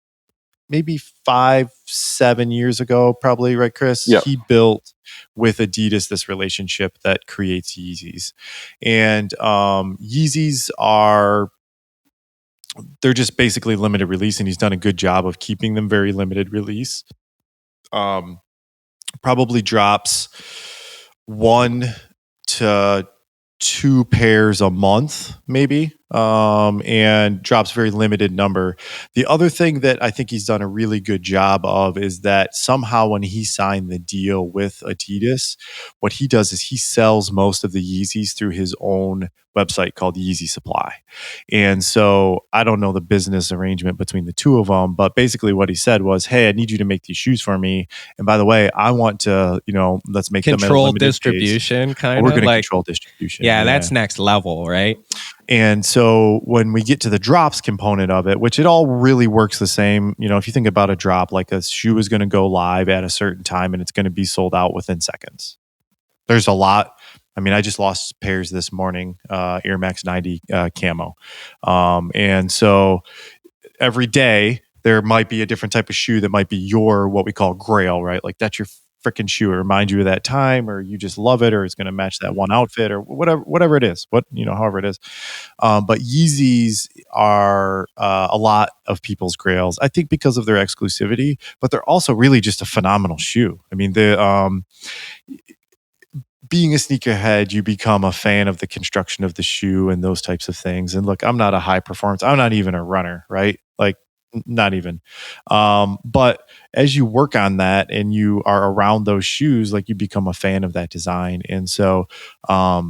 maybe 5-7 years ago, probably, right, Chris? Yep. He built with Adidas this relationship that creates Yeezys. And Yeezys they're just basically limited release, and he's done a good job of keeping them very limited release. probably drops 1 to 2 pairs a month, maybe, and drops very limited number. The other thing that I think he's done a really good job of is that somehow when he signed the deal with Adidas, what he does is he sells most of the Yeezys through his own website called Yeezy Supply. And so I don't know the business arrangement between the two of them, but basically what he said was, hey, I need you to make these shoes for me. And by the way, I want to, let's make them at a Control limited distribution, kind of. We're going to control distribution. Yeah, that's next level, right? And so when we get to the drops component of it, which it all really works the same, if you think about a drop, like a shoe is going to go live at a certain time and it's going to be sold out within seconds. There's a lot. I mean, I just lost pairs this morning, Air Max 90 camo. And so every day there might be a different type of shoe that might be your, what we call grail, right? Like that's your freaking shoe. It reminds you of that time, or you just love it, or it's going to match that one outfit, or whatever it is, however it is. But Yeezys are a lot of people's grails, I think, because of their exclusivity, but they're also really just a phenomenal shoe. I mean, being a sneakerhead, you become a fan of the construction of the shoe and those types of things. And look, I'm not a high performance. I'm not even a runner, right? Like not even. But as you work on that and you are around those shoes, like you become a fan of that design. And so, I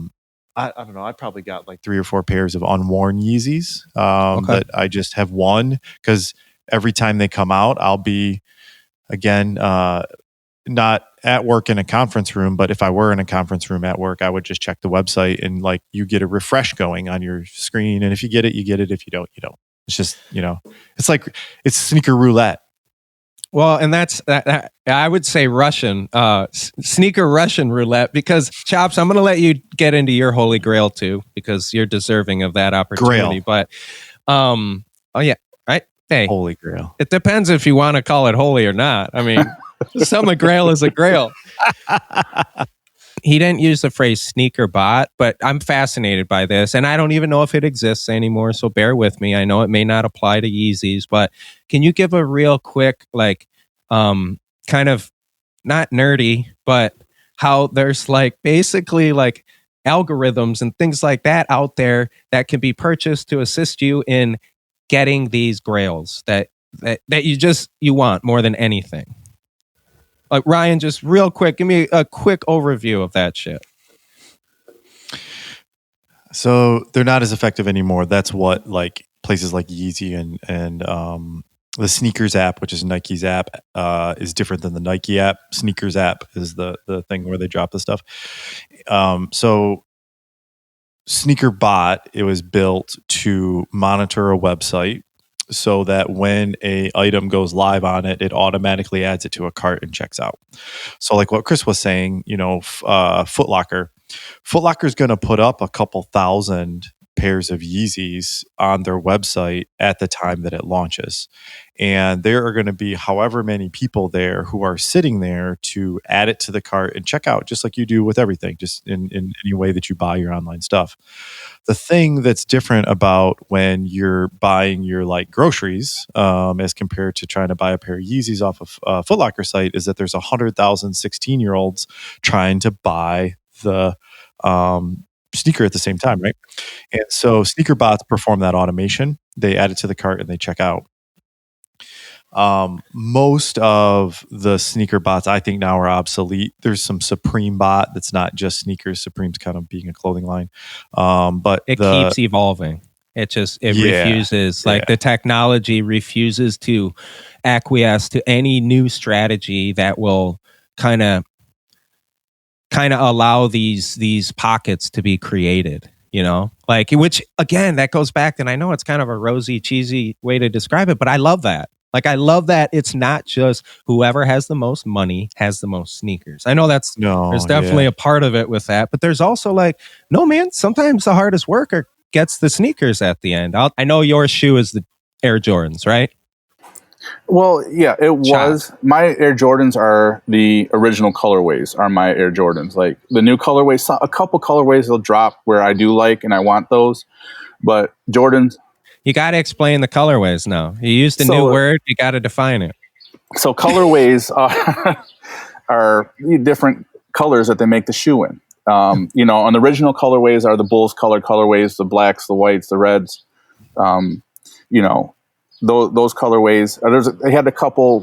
don't know. I probably got like 3 or 4 pairs of unworn Yeezys that I just have one because every time they come out, I'll be again, not at work in a conference room, but if I were in a conference room at work, I would just check the website and like you get a refresh going on your screen. And if you get it, you get it. If you don't, you don't. It's just, it's like, it's sneaker roulette. Well, and that's that I would say Russian, sneaker Russian roulette, because Chops, I'm going to let you get into your holy grail too, because you're deserving of that opportunity. Grail. But, oh yeah, right. Hey, holy grail. It depends if you want to call it holy or not. I mean, some grail is a grail. He didn't use the phrase sneaker bot, but I'm fascinated by this. And I don't even know if it exists anymore. So bear with me. I know it may not apply to Yeezys, but can you give a real quick, like, kind of not nerdy, but how there's like basically like algorithms and things like that out there that can be purchased to assist you in getting these grails that you want more than anything? Like Ryan, just real quick, give me a quick overview of that shit. So they're not as effective anymore. That's what like places like Yeezy and the Sneakers app, which is Nike's app, is different than the Nike app. Sneakers app is the thing where they drop the stuff. So Sneaker Bot, it was built to monitor a website so that when a item goes live on it, it automatically adds it to a cart and checks out. So like what Chris was saying, Foot Locker is going to put up a couple thousand pairs of Yeezys on their website at the time that it launches. And there are going to be however many people there who are sitting there to add it to the cart and check out, just like you do with everything, just in any way that you buy your online stuff. The thing that's different about when you're buying your like groceries as compared to trying to buy a pair of Yeezys off of a Foot Locker site is that there's 100,000 16-year-olds trying to buy the sneaker at the same time, right? And so sneaker bots perform that automation. They add it to the cart and they check out. Most of the sneaker bots I think now are obsolete. There's some Supreme bot that's not just sneakers. Supreme's kind of being a clothing line. But it keeps evolving. It refuses, the technology refuses to acquiesce to any new strategy that will kind of allow these pockets to be created, like, which again, that goes back, and I know it's kind of a rosy, cheesy way to describe it, but I love that. Like, I love that it's not just whoever has the most money has the most sneakers. I know there's definitely a part of it with that, but there's also like, no man, sometimes the hardest worker gets the sneakers at the end. I know your shoe is the Air Jordans, right? Well, yeah, it was. My Air Jordans are the original colorways, are my Air Jordans. Like the new colorways, a couple colorways will drop where I do like and I want those. But Jordans. You got to explain the colorways now. You used a new word. You got to define it. So colorways are are different colors that they make the shoe in. On the original colorways are the Bulls colored colorways, the blacks, the whites, the reds. Those colorways. They had a couple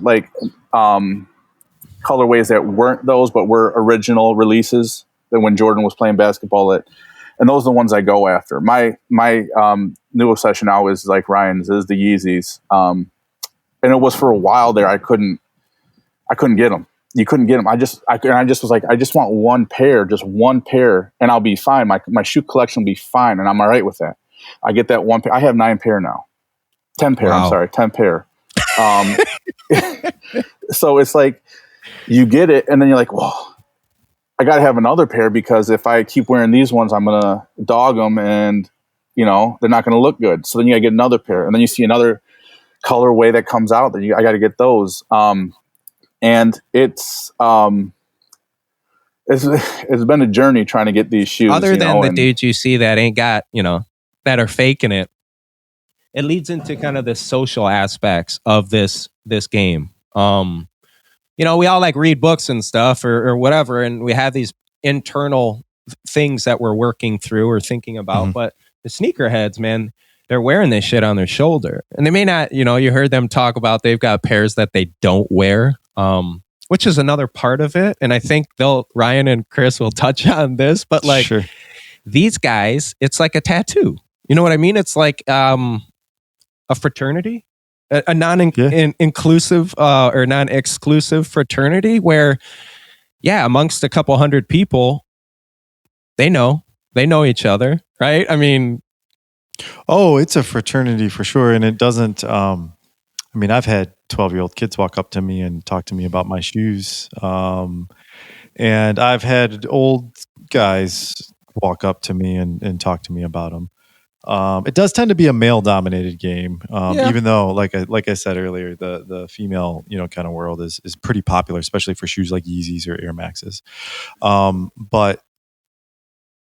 colorways that weren't those, but were original releases that when Jordan was playing basketball. And those are the ones I go after. My new obsession now is like Ryan's is the Yeezys. And it was for a while there. I couldn't get them. You couldn't get them. I just was like, I just want one pair, and I'll be fine. My shoe collection will be fine, and I'm all right with that. I get that one pair. I have 9 pair now. 10 pair. Wow. I'm sorry, 10 pair. So it's like you get it, and then you're like, well, I got to have another pair because if I keep wearing these ones, I'm gonna dog them, and they're not gonna look good. So then you got to get another pair, and then you see another colorway that comes out. Then I got to get those. And it's been a journey trying to get these shoes. Other than the dudes you see that ain't got, that are faking it, it leads into kind of the social aspects of this game. We all like read books and stuff or whatever, and we have these internal things that we're working through or thinking about. Mm-hmm. But the sneakerheads, man, they're wearing this shit on their shoulder, and they may not. You heard them talk about they've got pairs that they don't wear. Which is another part of it. And I think Ryan and Chris will touch on this, but sure. These guys, it's like a tattoo. You know what I mean? It's like a fraternity, a non-inclusive or non-exclusive fraternity where, amongst a couple hundred people, they know each other, right? I mean, it's a fraternity for sure. And it doesn't, I've had 12-year-old kids walk up to me and talk to me about my shoes. And I've had old guys walk up to me and talk to me about them. It does tend to be a male-dominated game, even though, like I said earlier, the female kind of world is pretty popular, especially for shoes like Yeezys or Air Maxes. But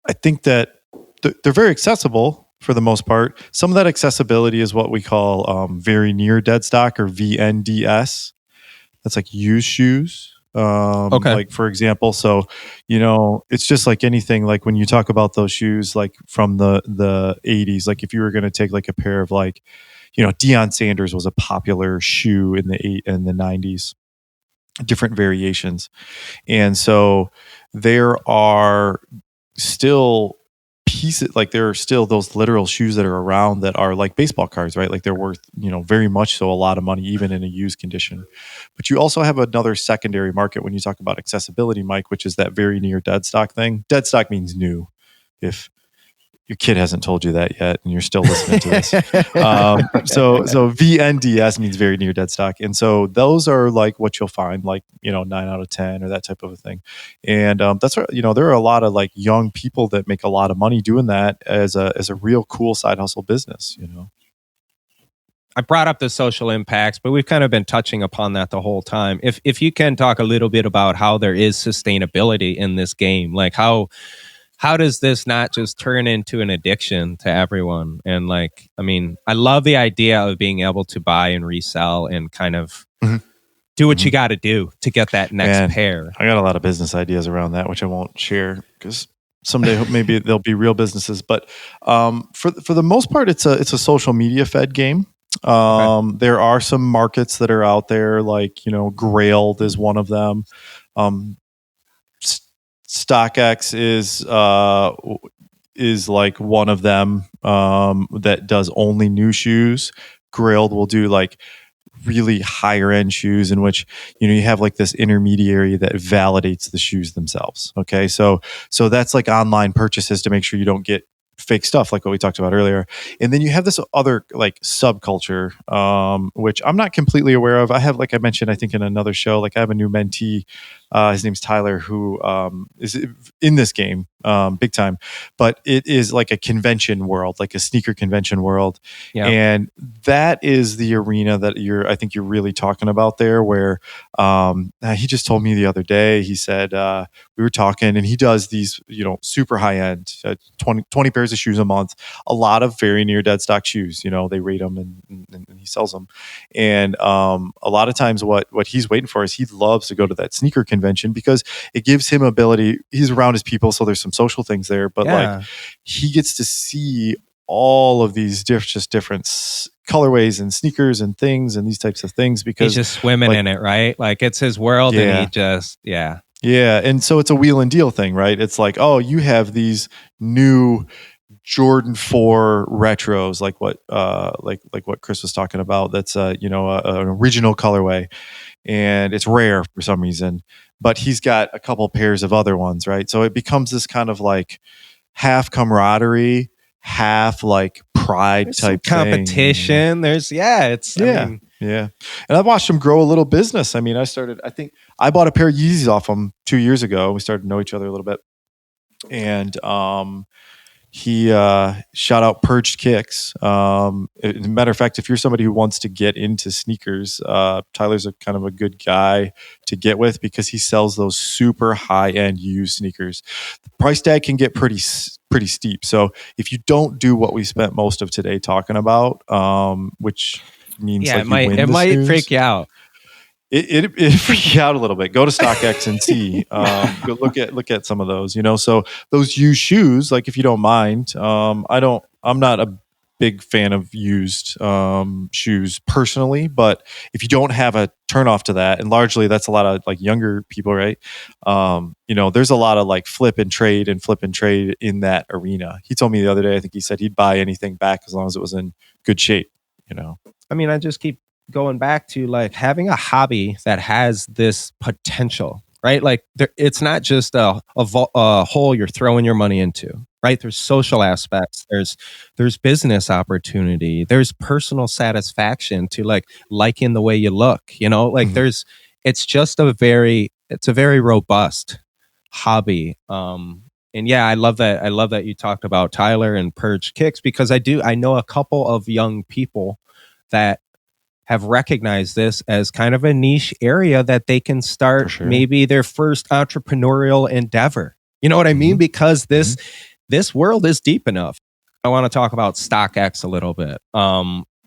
I think that they're very accessible. For the most part, some of that accessibility is what we call very near dead stock or VNDS. That's like used shoes. Okay. Like for example, so it's just like anything. Like when you talk about those shoes, like from the 80s, like if you were going to take like a pair of like, Deion Sanders was a popular shoe in the 90s, different variations, and so there are still pieces, like there are still those literal shoes that are around that are like baseball cards, right? Like they're worth, very much so a lot of money, even in a used condition. But you also have another secondary market when you talk about accessibility, Mike, which is that very near dead stock thing. Dead stock means new. If your kid hasn't told you that yet and you're still listening to this. So VNDS means very near dead stock. And so those are like what you'll find, like, 9 out of 10 or that type of a thing. And that's what, there are a lot of like young people that make a lot of money doing that as a real cool side hustle business, I brought up the social impacts, but we've kind of been touching upon that the whole time. If you can talk a little bit about how there is sustainability in this game, like how does this not just turn into an addiction to everyone? And I love the idea of being able to buy and resell and kind of do what you got to do to get that next pair. I got a lot of business ideas around that, which I won't share because someday maybe there'll be real businesses. But for the most part, it's a social media fed game. Okay. There are some markets that are out there, like Grailed is one of them. StockX is like one of them that does only new shoes. Grailed will do like really higher end shoes in which you have like this intermediary that validates the shoes themselves. Okay, so that's like online purchases to make sure you don't get fake stuff like what we talked about earlier. And then you have this other like subculture, which I'm not completely aware of. I have, like I mentioned, I think in another show, like I have a new mentee, his name's Tyler, who is in this game big time, but it is like a convention world, like a sneaker convention world. Yeah. And that is the arena that I think you're really talking about there, where he just told me the other day, he said, we were talking, and he does these, super high end, 20 pairs of shoes a month, a lot of very near dead stock shoes, they rate them and he sells them. And a lot of times what he's waiting for is he loves to go to that sneaker convention convention because it gives him ability. He's around his people, so there's some social things there, but like he gets to see all of these different colorways and sneakers and things and these types of things because he's just swimming in it, right? Like it's his world and he just, Yeah. And so it's a wheel and deal thing, right? It's like, oh, you have these new Jordan 4 retros, like what Chris was talking about. That's an original colorway, and it's rare for some reason. But he's got a couple pairs of other ones, right? So it becomes this kind of like half camaraderie, half like pride type competition. Thing. And I've watched him grow a little business. I mean, I bought a pair of Yeezys off him 2 years ago. We started to know each other a little bit, and he shout out Purged Kicks. As a matter of fact, if you're somebody who wants to get into sneakers, Tyler's a kind of a good guy to get with because he sells those super high end used sneakers. The price tag can get pretty steep. So if you don't do what we spent most of today talking about, which means it might freak you out. It freak you out a little bit. Go to StockX and see. Go look at some of those. So those used shoes, like if you don't mind, I'm not a big fan of used shoes personally, but if you don't have a turnoff to that, and largely that's a lot of like younger people, right? There's a lot of like flip and trade in that arena. He told me the other day, I think he said he'd buy anything back as long as it was in good shape. I mean, I just keep going back to like having a hobby that has this potential, right? Like it's not just a hole you're throwing your money into, right? There's social aspects, there's business opportunity, there's personal satisfaction to like liking the way you look, it's a very robust hobby. And yeah, I love that you talked about Tyler and Purged Kicks because I know a couple of young people that have recognized this as kind of a niche area that they can start maybe their first entrepreneurial endeavor. You know what I mean? Because this world is deep enough. I want to talk about StockX a little bit.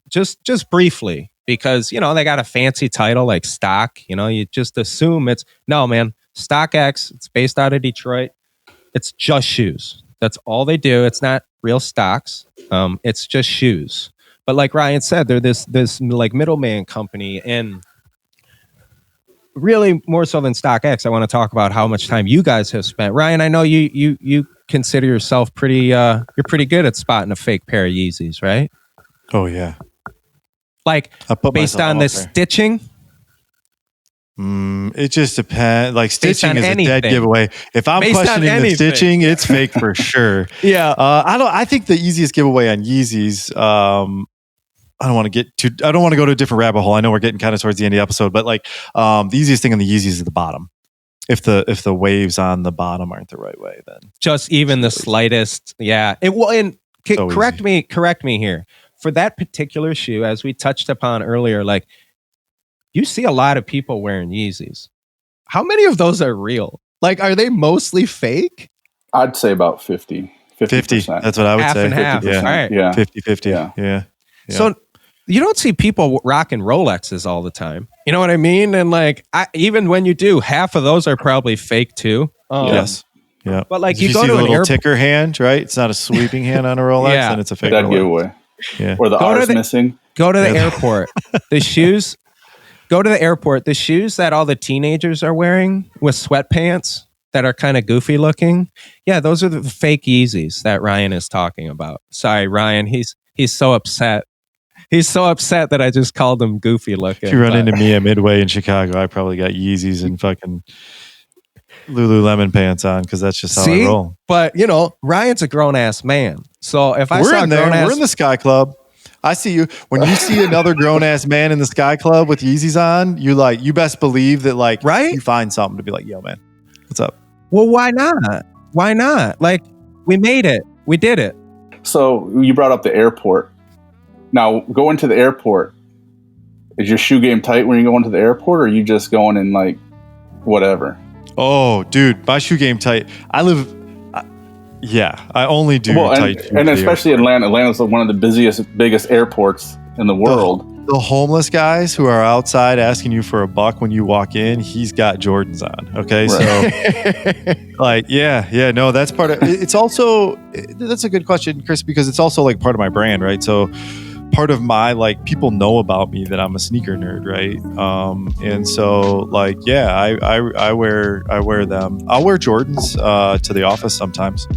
Just briefly, because, they got a fancy title like Stock, you just assume no, man, StockX, it's based out of Detroit. It's just shoes. That's all they do. It's not real stocks. It's just shoes. But like Ryan said, they're this like middleman company, and really more so than StockX, I want to talk about how much time you guys have spent. Ryan, I know you consider yourself you're pretty good at spotting a fake pair of Yeezys, right? Oh yeah. Like based on the stitching. It just depends. Like stitching is a dead giveaway. If I'm questioning the stitching, it's fake for sure. Yeah. I think the easiest giveaway on Yeezys. I don't want to go to a different rabbit hole. I know we're getting kind of towards the end of the episode, but like the easiest thing on the Yeezys is the bottom. If the waves on the bottom aren't the right way, then just even the slightest. Yeah. Correct me here. For that particular shoe, as we touched upon earlier, like you see a lot of people wearing Yeezys. How many of those are real? Like, are they mostly fake? I'd say about 50%. That's what I would half say. And half. Yeah. All right. Yeah. 50-50. Yeah. So you don't see people rocking Rolexes all the time. You know what I mean? And like, even when you do, half of those are probably fake too. Yes. Yeah. But like, you go see to the an little ticker hand, right? It's not a sweeping hand on a Rolex, and it's a fake That Rolex. giveaway. Yeah. Or the R's missing. Go to the airport. The shoes. Go to the airport. The shoes that all the teenagers are wearing with sweatpants that are kind of goofy looking. Yeah, those are the fake Yeezys that Ryan is talking about. Sorry, Ryan. He's so upset. He's so upset that I just called him goofy looking. If you run into me at Midway in Chicago, I probably got Yeezys and fucking Lululemon pants on because that's just how I roll. But Ryan's a grown ass man. So if I we're saw in there, we're in the Sky Club. I see you. When you see another grown ass man in the Sky Club with Yeezys on, you best believe that you find something to be like, yo, man, what's up? Well, why not? Why not? Like, we made it. We did it. So you brought up the airport. Now, going to the airport, is your shoe game tight when you're going to the airport, or are you just going in like whatever? Oh, dude, my shoe game tight. I only do tight shoes. And especially Atlanta. Atlanta's one of the biggest airports in the world. The homeless guys who are outside asking you for $1 when you walk in, he's got Jordans on. Okay. Right. So like, no, that's part of it's also, that's a good question, Chris, because it's also like part of my brand, right? So part of my, like, people know about me that I'm a sneaker nerd, right? And so like, yeah, I wear them. I'll wear Jordans to the office sometimes,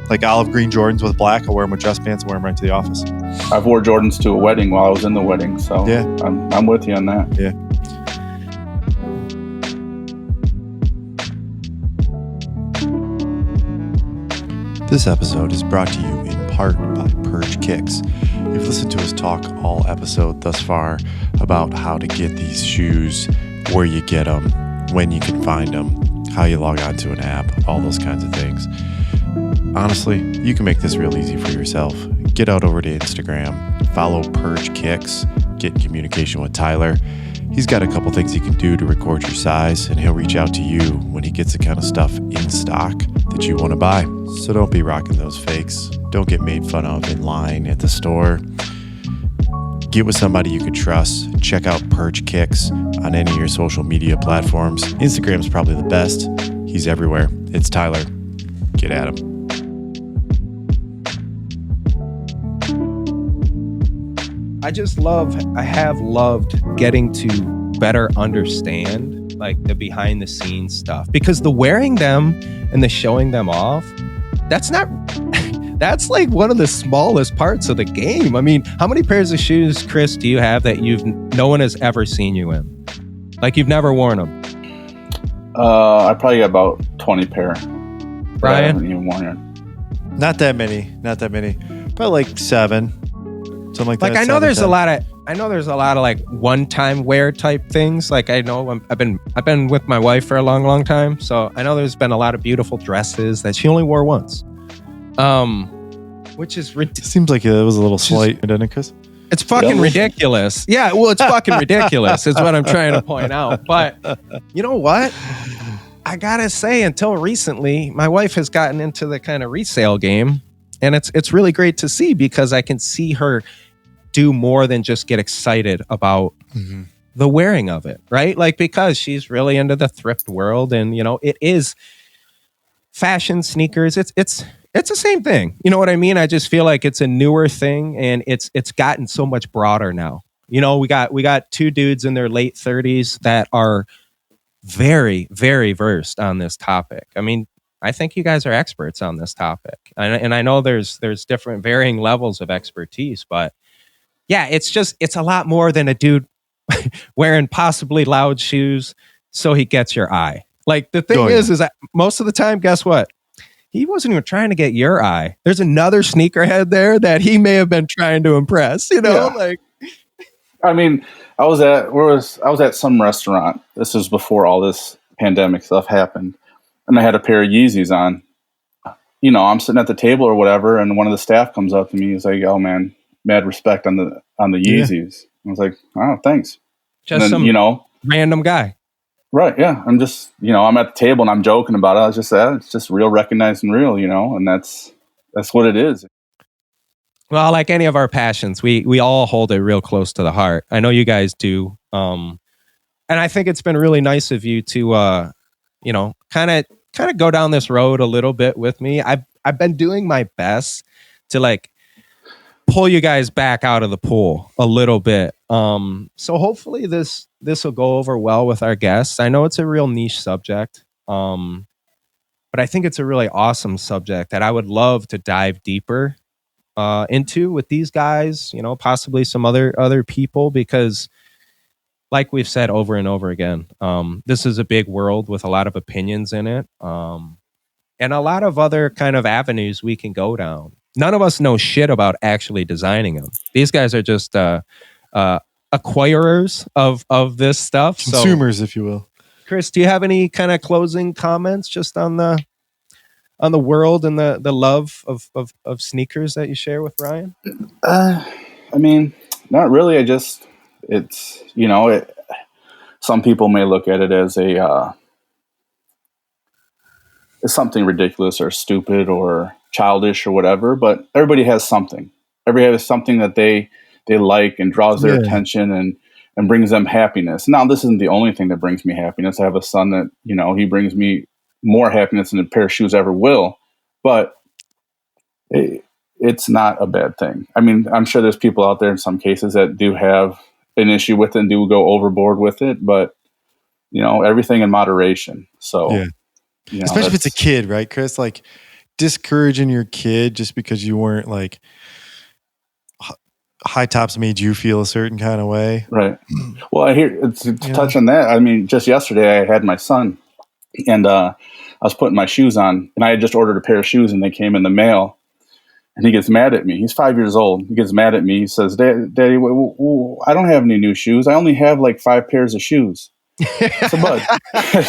like olive green Jordans with black. I'll wear them with dress pants and wear them right to the office. I've wore Jordans to a wedding while I was in the wedding, so yeah, I'm with you on that. Yeah. This episode is brought to you in part by Purge Kicks. You've listened to us talk all episode thus far about how to get these shoes, where you get them, when you can find them, how you log on to an app, all those kinds of things. Honestly, you can make this real easy for yourself. Get out over to Instagram, follow Purge Kicks, get in communication with Tyler. He's got a couple things he can do to record your size, and he'll reach out to you when he gets the kind of stuff in stock that you want to buy. So don't be rocking those fakes. Don't get made fun of in line at the store. Get with somebody you can trust. Check out Purge Kicks on any of your social media platforms. Instagram's probably the best. He's everywhere. It's Tyler. Get at him. I have loved getting to better understand like the behind the scenes stuff, because the wearing them and the showing them off, that's like one of the smallest parts of the game. I mean, how many pairs of shoes, Chris, do you have that no one has ever seen you in? Like you've never worn them? I probably got about 20 pair. Brian? I haven't even worn it. Not that many. Probably like 7. Something like that. Like I know there's a lot of like one-time wear type things. Like I know I've been with my wife for a long, long time, so I know there's been a lot of beautiful dresses that she only wore once. Which is seems like it was a little slight, didn't it, Chris? It's fucking ridiculous. Yeah, well, it's fucking ridiculous is what I'm trying to point out. But you know what? I gotta say, until recently, my wife has gotten into the kind of resale game, and it's really great to see, because I can see her do more than just get excited about the wearing of it, right? Like, because she's really into the thrift world, and it is fashion sneakers. It's the same thing. You know what I mean? I just feel like it's a newer thing, and it's gotten so much broader now. We got 2 dudes in their late 30s that are very, very versed on this topic. I mean, I think you guys are experts on this topic, and I know there's different varying levels of expertise, but yeah, it's a lot more than a dude wearing possibly loud shoes so he gets your eye. Like the thing is that most of the time, guess what? He wasn't even trying to get your eye. There's another sneakerhead there that he may have been trying to impress. Like. I mean, I was at some restaurant. This was before all this pandemic stuff happened, and I had a pair of Yeezys on. I'm sitting at the table or whatever, and one of the staff comes up to me. He's like, "Oh man, mad respect on the Yeezys." Yeah. I was like, "Oh, thanks." Just then, some random guy. Right. Yeah. I'm just, I'm at the table and I'm joking about it. I was just it's just real, recognizing real, and that's what it is. Well, like any of our passions, we all hold it real close to the heart. I know you guys do. And I think it's been really nice of you to, kind of go down this road a little bit with me. I've been doing my best to like pull you guys back out of the pool a little bit. So hopefully this will go over well with our guests. I know it's a real niche subject, but I think it's a really awesome subject that I would love to dive deeper into with these guys, possibly some other people, because like we've said over and over again, this is a big world with a lot of opinions in it, and a lot of other kind of avenues we can go down. None of us know shit about actually designing them. These guys are just acquirers of this stuff. Consumers, if you will. Chris, do you have any kind of closing comments just on the world and the love of sneakers that you share with Ryan? I mean, not really. It's some people may look at it as as something ridiculous or stupid or childish or whatever, but everybody has something. Everybody has something that they they like and draws their attention and brings them happiness. Now, this isn't the only thing that brings me happiness. I have a son that, he brings me more happiness than a pair of shoes ever will, but it's not a bad thing. I mean, I'm sure there's people out there in some cases that do have an issue with it and do go overboard with it, but everything in moderation. So, especially if it's a kid, right, Chris? Like discouraging your kid just because you weren't like high tops made you feel a certain kind of way. Right. Well, I hear to touch on that. I mean, just yesterday I had my son and I was putting my shoes on and I had just ordered a pair of shoes and they came in the mail. And he gets mad at me. He's 5 years old. He gets mad at me. He says, Daddy, I don't have any new shoes. I only have like 5 pairs of shoes. So, bud, I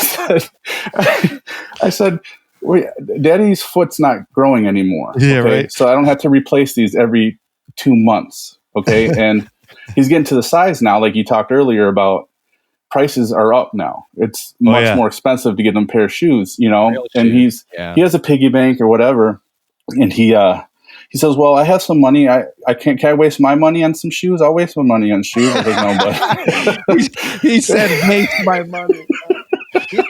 said, wait, Daddy's foot's not growing anymore. Yeah, okay? right. So I don't have to replace these every 2 months. Okay. And he's getting to the size now, like you talked earlier about, prices are up now. It's much more expensive to get them a pair of shoes, Real and shoes. he has a piggy bank or whatever. And he says, well, I have some money. Can I waste my money on some shoes? I'll waste my money on shoes. I said, no, but he said, waste my money.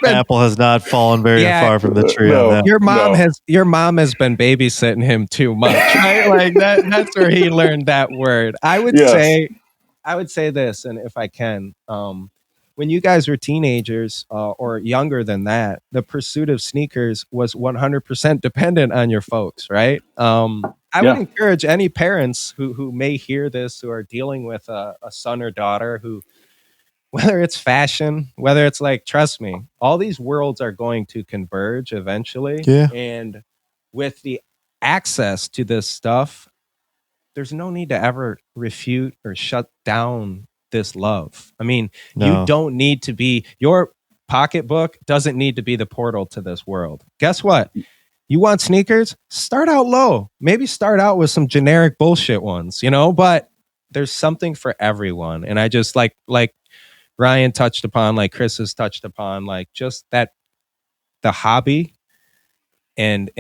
Apple has not fallen very far from the tree on that. Your mom has been babysitting him too much, right? Like that's where he learned that word. I would say this, and if I can, when you guys were teenagers or younger than that, the pursuit of sneakers was 100% dependent on your folks, right? I would encourage any parents who may hear this, who are dealing with a son or daughter who, whether it's fashion, whether it's like, trust me, all these worlds are going to converge eventually. Yeah. And with the access to this stuff, there's no need to ever refute or shut down this love. I mean, you don't need to be, your pocketbook doesn't need to be the portal to this world. Guess what? You want sneakers? Start out low. Maybe start out with some generic bullshit ones, but there's something for everyone. And I just like Ryan touched upon, like Chris has touched upon, like just that the hobby and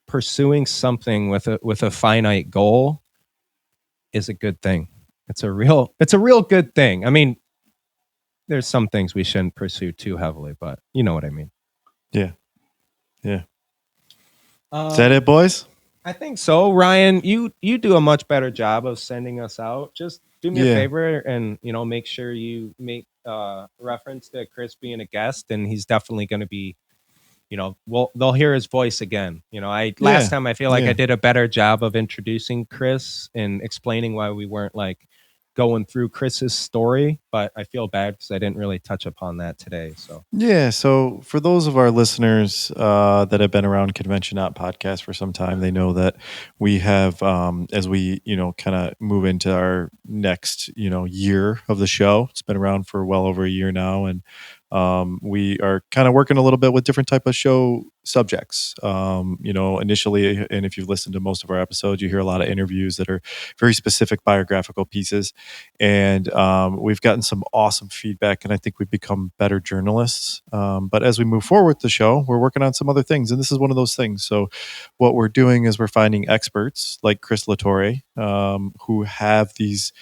pursuing something with a finite goal is a good thing. It's a real good thing. I mean, there's some things we shouldn't pursue too heavily, but you know what I mean. Yeah. Yeah. Is that it, boys? I think so. Ryan, you do a much better job of sending us out. Just do me a favor and, make sure you make reference to Chris being a guest, and he's definitely going to be, they'll hear his voice again. Last time I feel like I did a better job of introducing Chris and explaining why we weren't like going through Chris's story, but I feel bad because I didn't really touch upon that today. So for those of our listeners that have been around conventioNOT podcast for some time, they know that we have, as we kind of move into our next year of the show. It's been around for well over a year now, and we are kind of working a little bit with different type of show subjects. Initially, and if you've listened to most of our episodes, you hear a lot of interviews that are very specific biographical pieces. And we've gotten some awesome feedback, and I think we've become better journalists. But as we move forward with the show, we're working on some other things, and this is one of those things. So what we're doing is we're finding experts like Chris Torre, who have these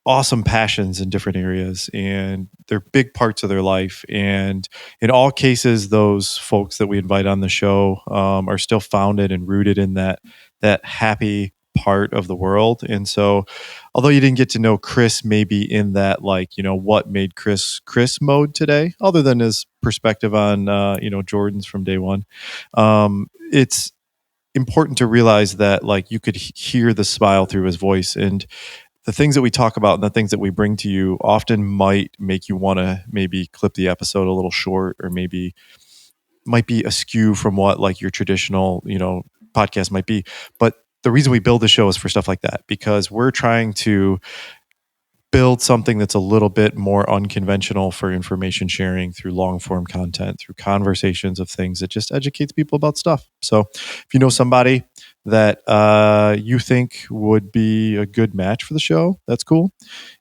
awesome passions in different areas, and they're big parts of their life. And in all cases, those folks that we invite on the show are still founded and rooted in that happy part of the world. And so, although you didn't get to know Chris maybe in that, what made Chris mode today, other than his perspective on, Jordans from day one, it's important to realize that you could hear the smile through his voice, and the things that we talk about and the things that we bring to you often might make you want to maybe clip the episode a little short, or maybe might be askew from what your traditional, podcast might be. But the reason we build the show is for stuff like that, because we're trying to build something that's a little bit more unconventional for information sharing through long form content, through conversations of things that just educates people about stuff. So if you know somebody that you think would be a good match for the show, that's cool.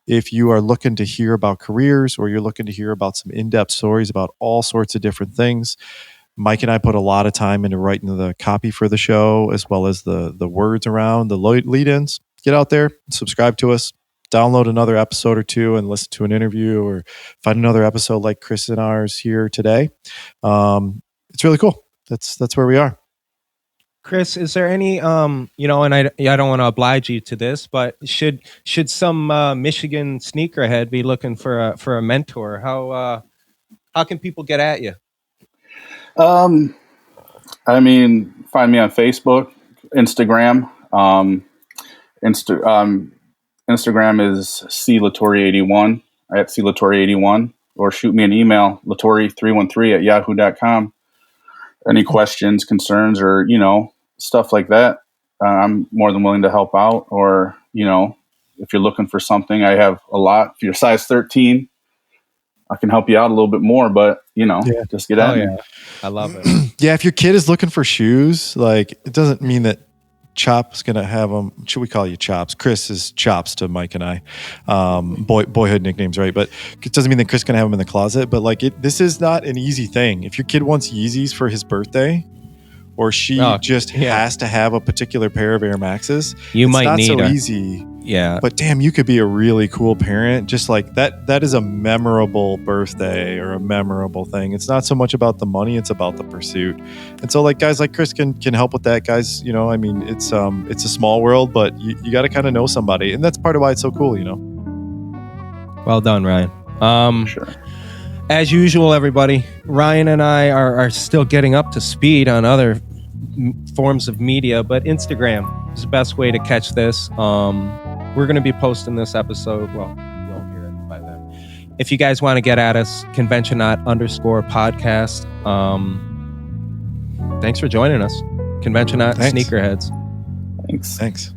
If you are looking to hear about careers, or you're looking to hear about some in-depth stories about all sorts of different things, Mike and I put a lot of time into writing the copy for the show, as well as the words around the lead-ins. get out there, subscribe to us, download another episode or two and listen to an interview or find another episode like Chris and ours here today. It's really cool. That's where we are. Chris, is there any and I don't want to oblige you to this, but should some Michigan sneakerhead be looking for a mentor? How can people get at you? Find me on Facebook, Instagram. Instagram is clatore81 at clatore81, or shoot me an email, latore313@yahoo.com. Any questions, concerns, or stuff like that, I'm more than willing to help out. Or if you're looking for something, I have a lot. If you're size 13, I can help you out a little bit more, but just get at me. I love it. Yeah, if your kid is looking for shoes, like, it doesn't mean that Chop's gonna have them. Should we call you Chops? Chris is Chops to Mike and I. Boyhood nicknames, right? But it doesn't mean that Chris can have them in the closet. But this is not an easy thing. If your kid wants Yeezys for his birthday, or she has to have a particular pair of Air Maxes, you might need so easy. Yeah. But damn, you could be a really cool parent. Just like that. That is a memorable birthday or a memorable thing. It's not so much about the money, it's about the pursuit. And so guys like Chris can help with that. Guys, it's a small world, but you got to kind of know somebody. And that's part of why it's so cool, Well done, Ryan. Sure. As usual, everybody, Ryan and I are still getting up to speed on other forms of media, but Instagram is the best way to catch this. We're going to be posting this episode. Well, you'll hear it by then. If you guys want to get at us, conventioNOT_podcast. Thanks for joining us. conventioNOT Sneakerheads. Thanks.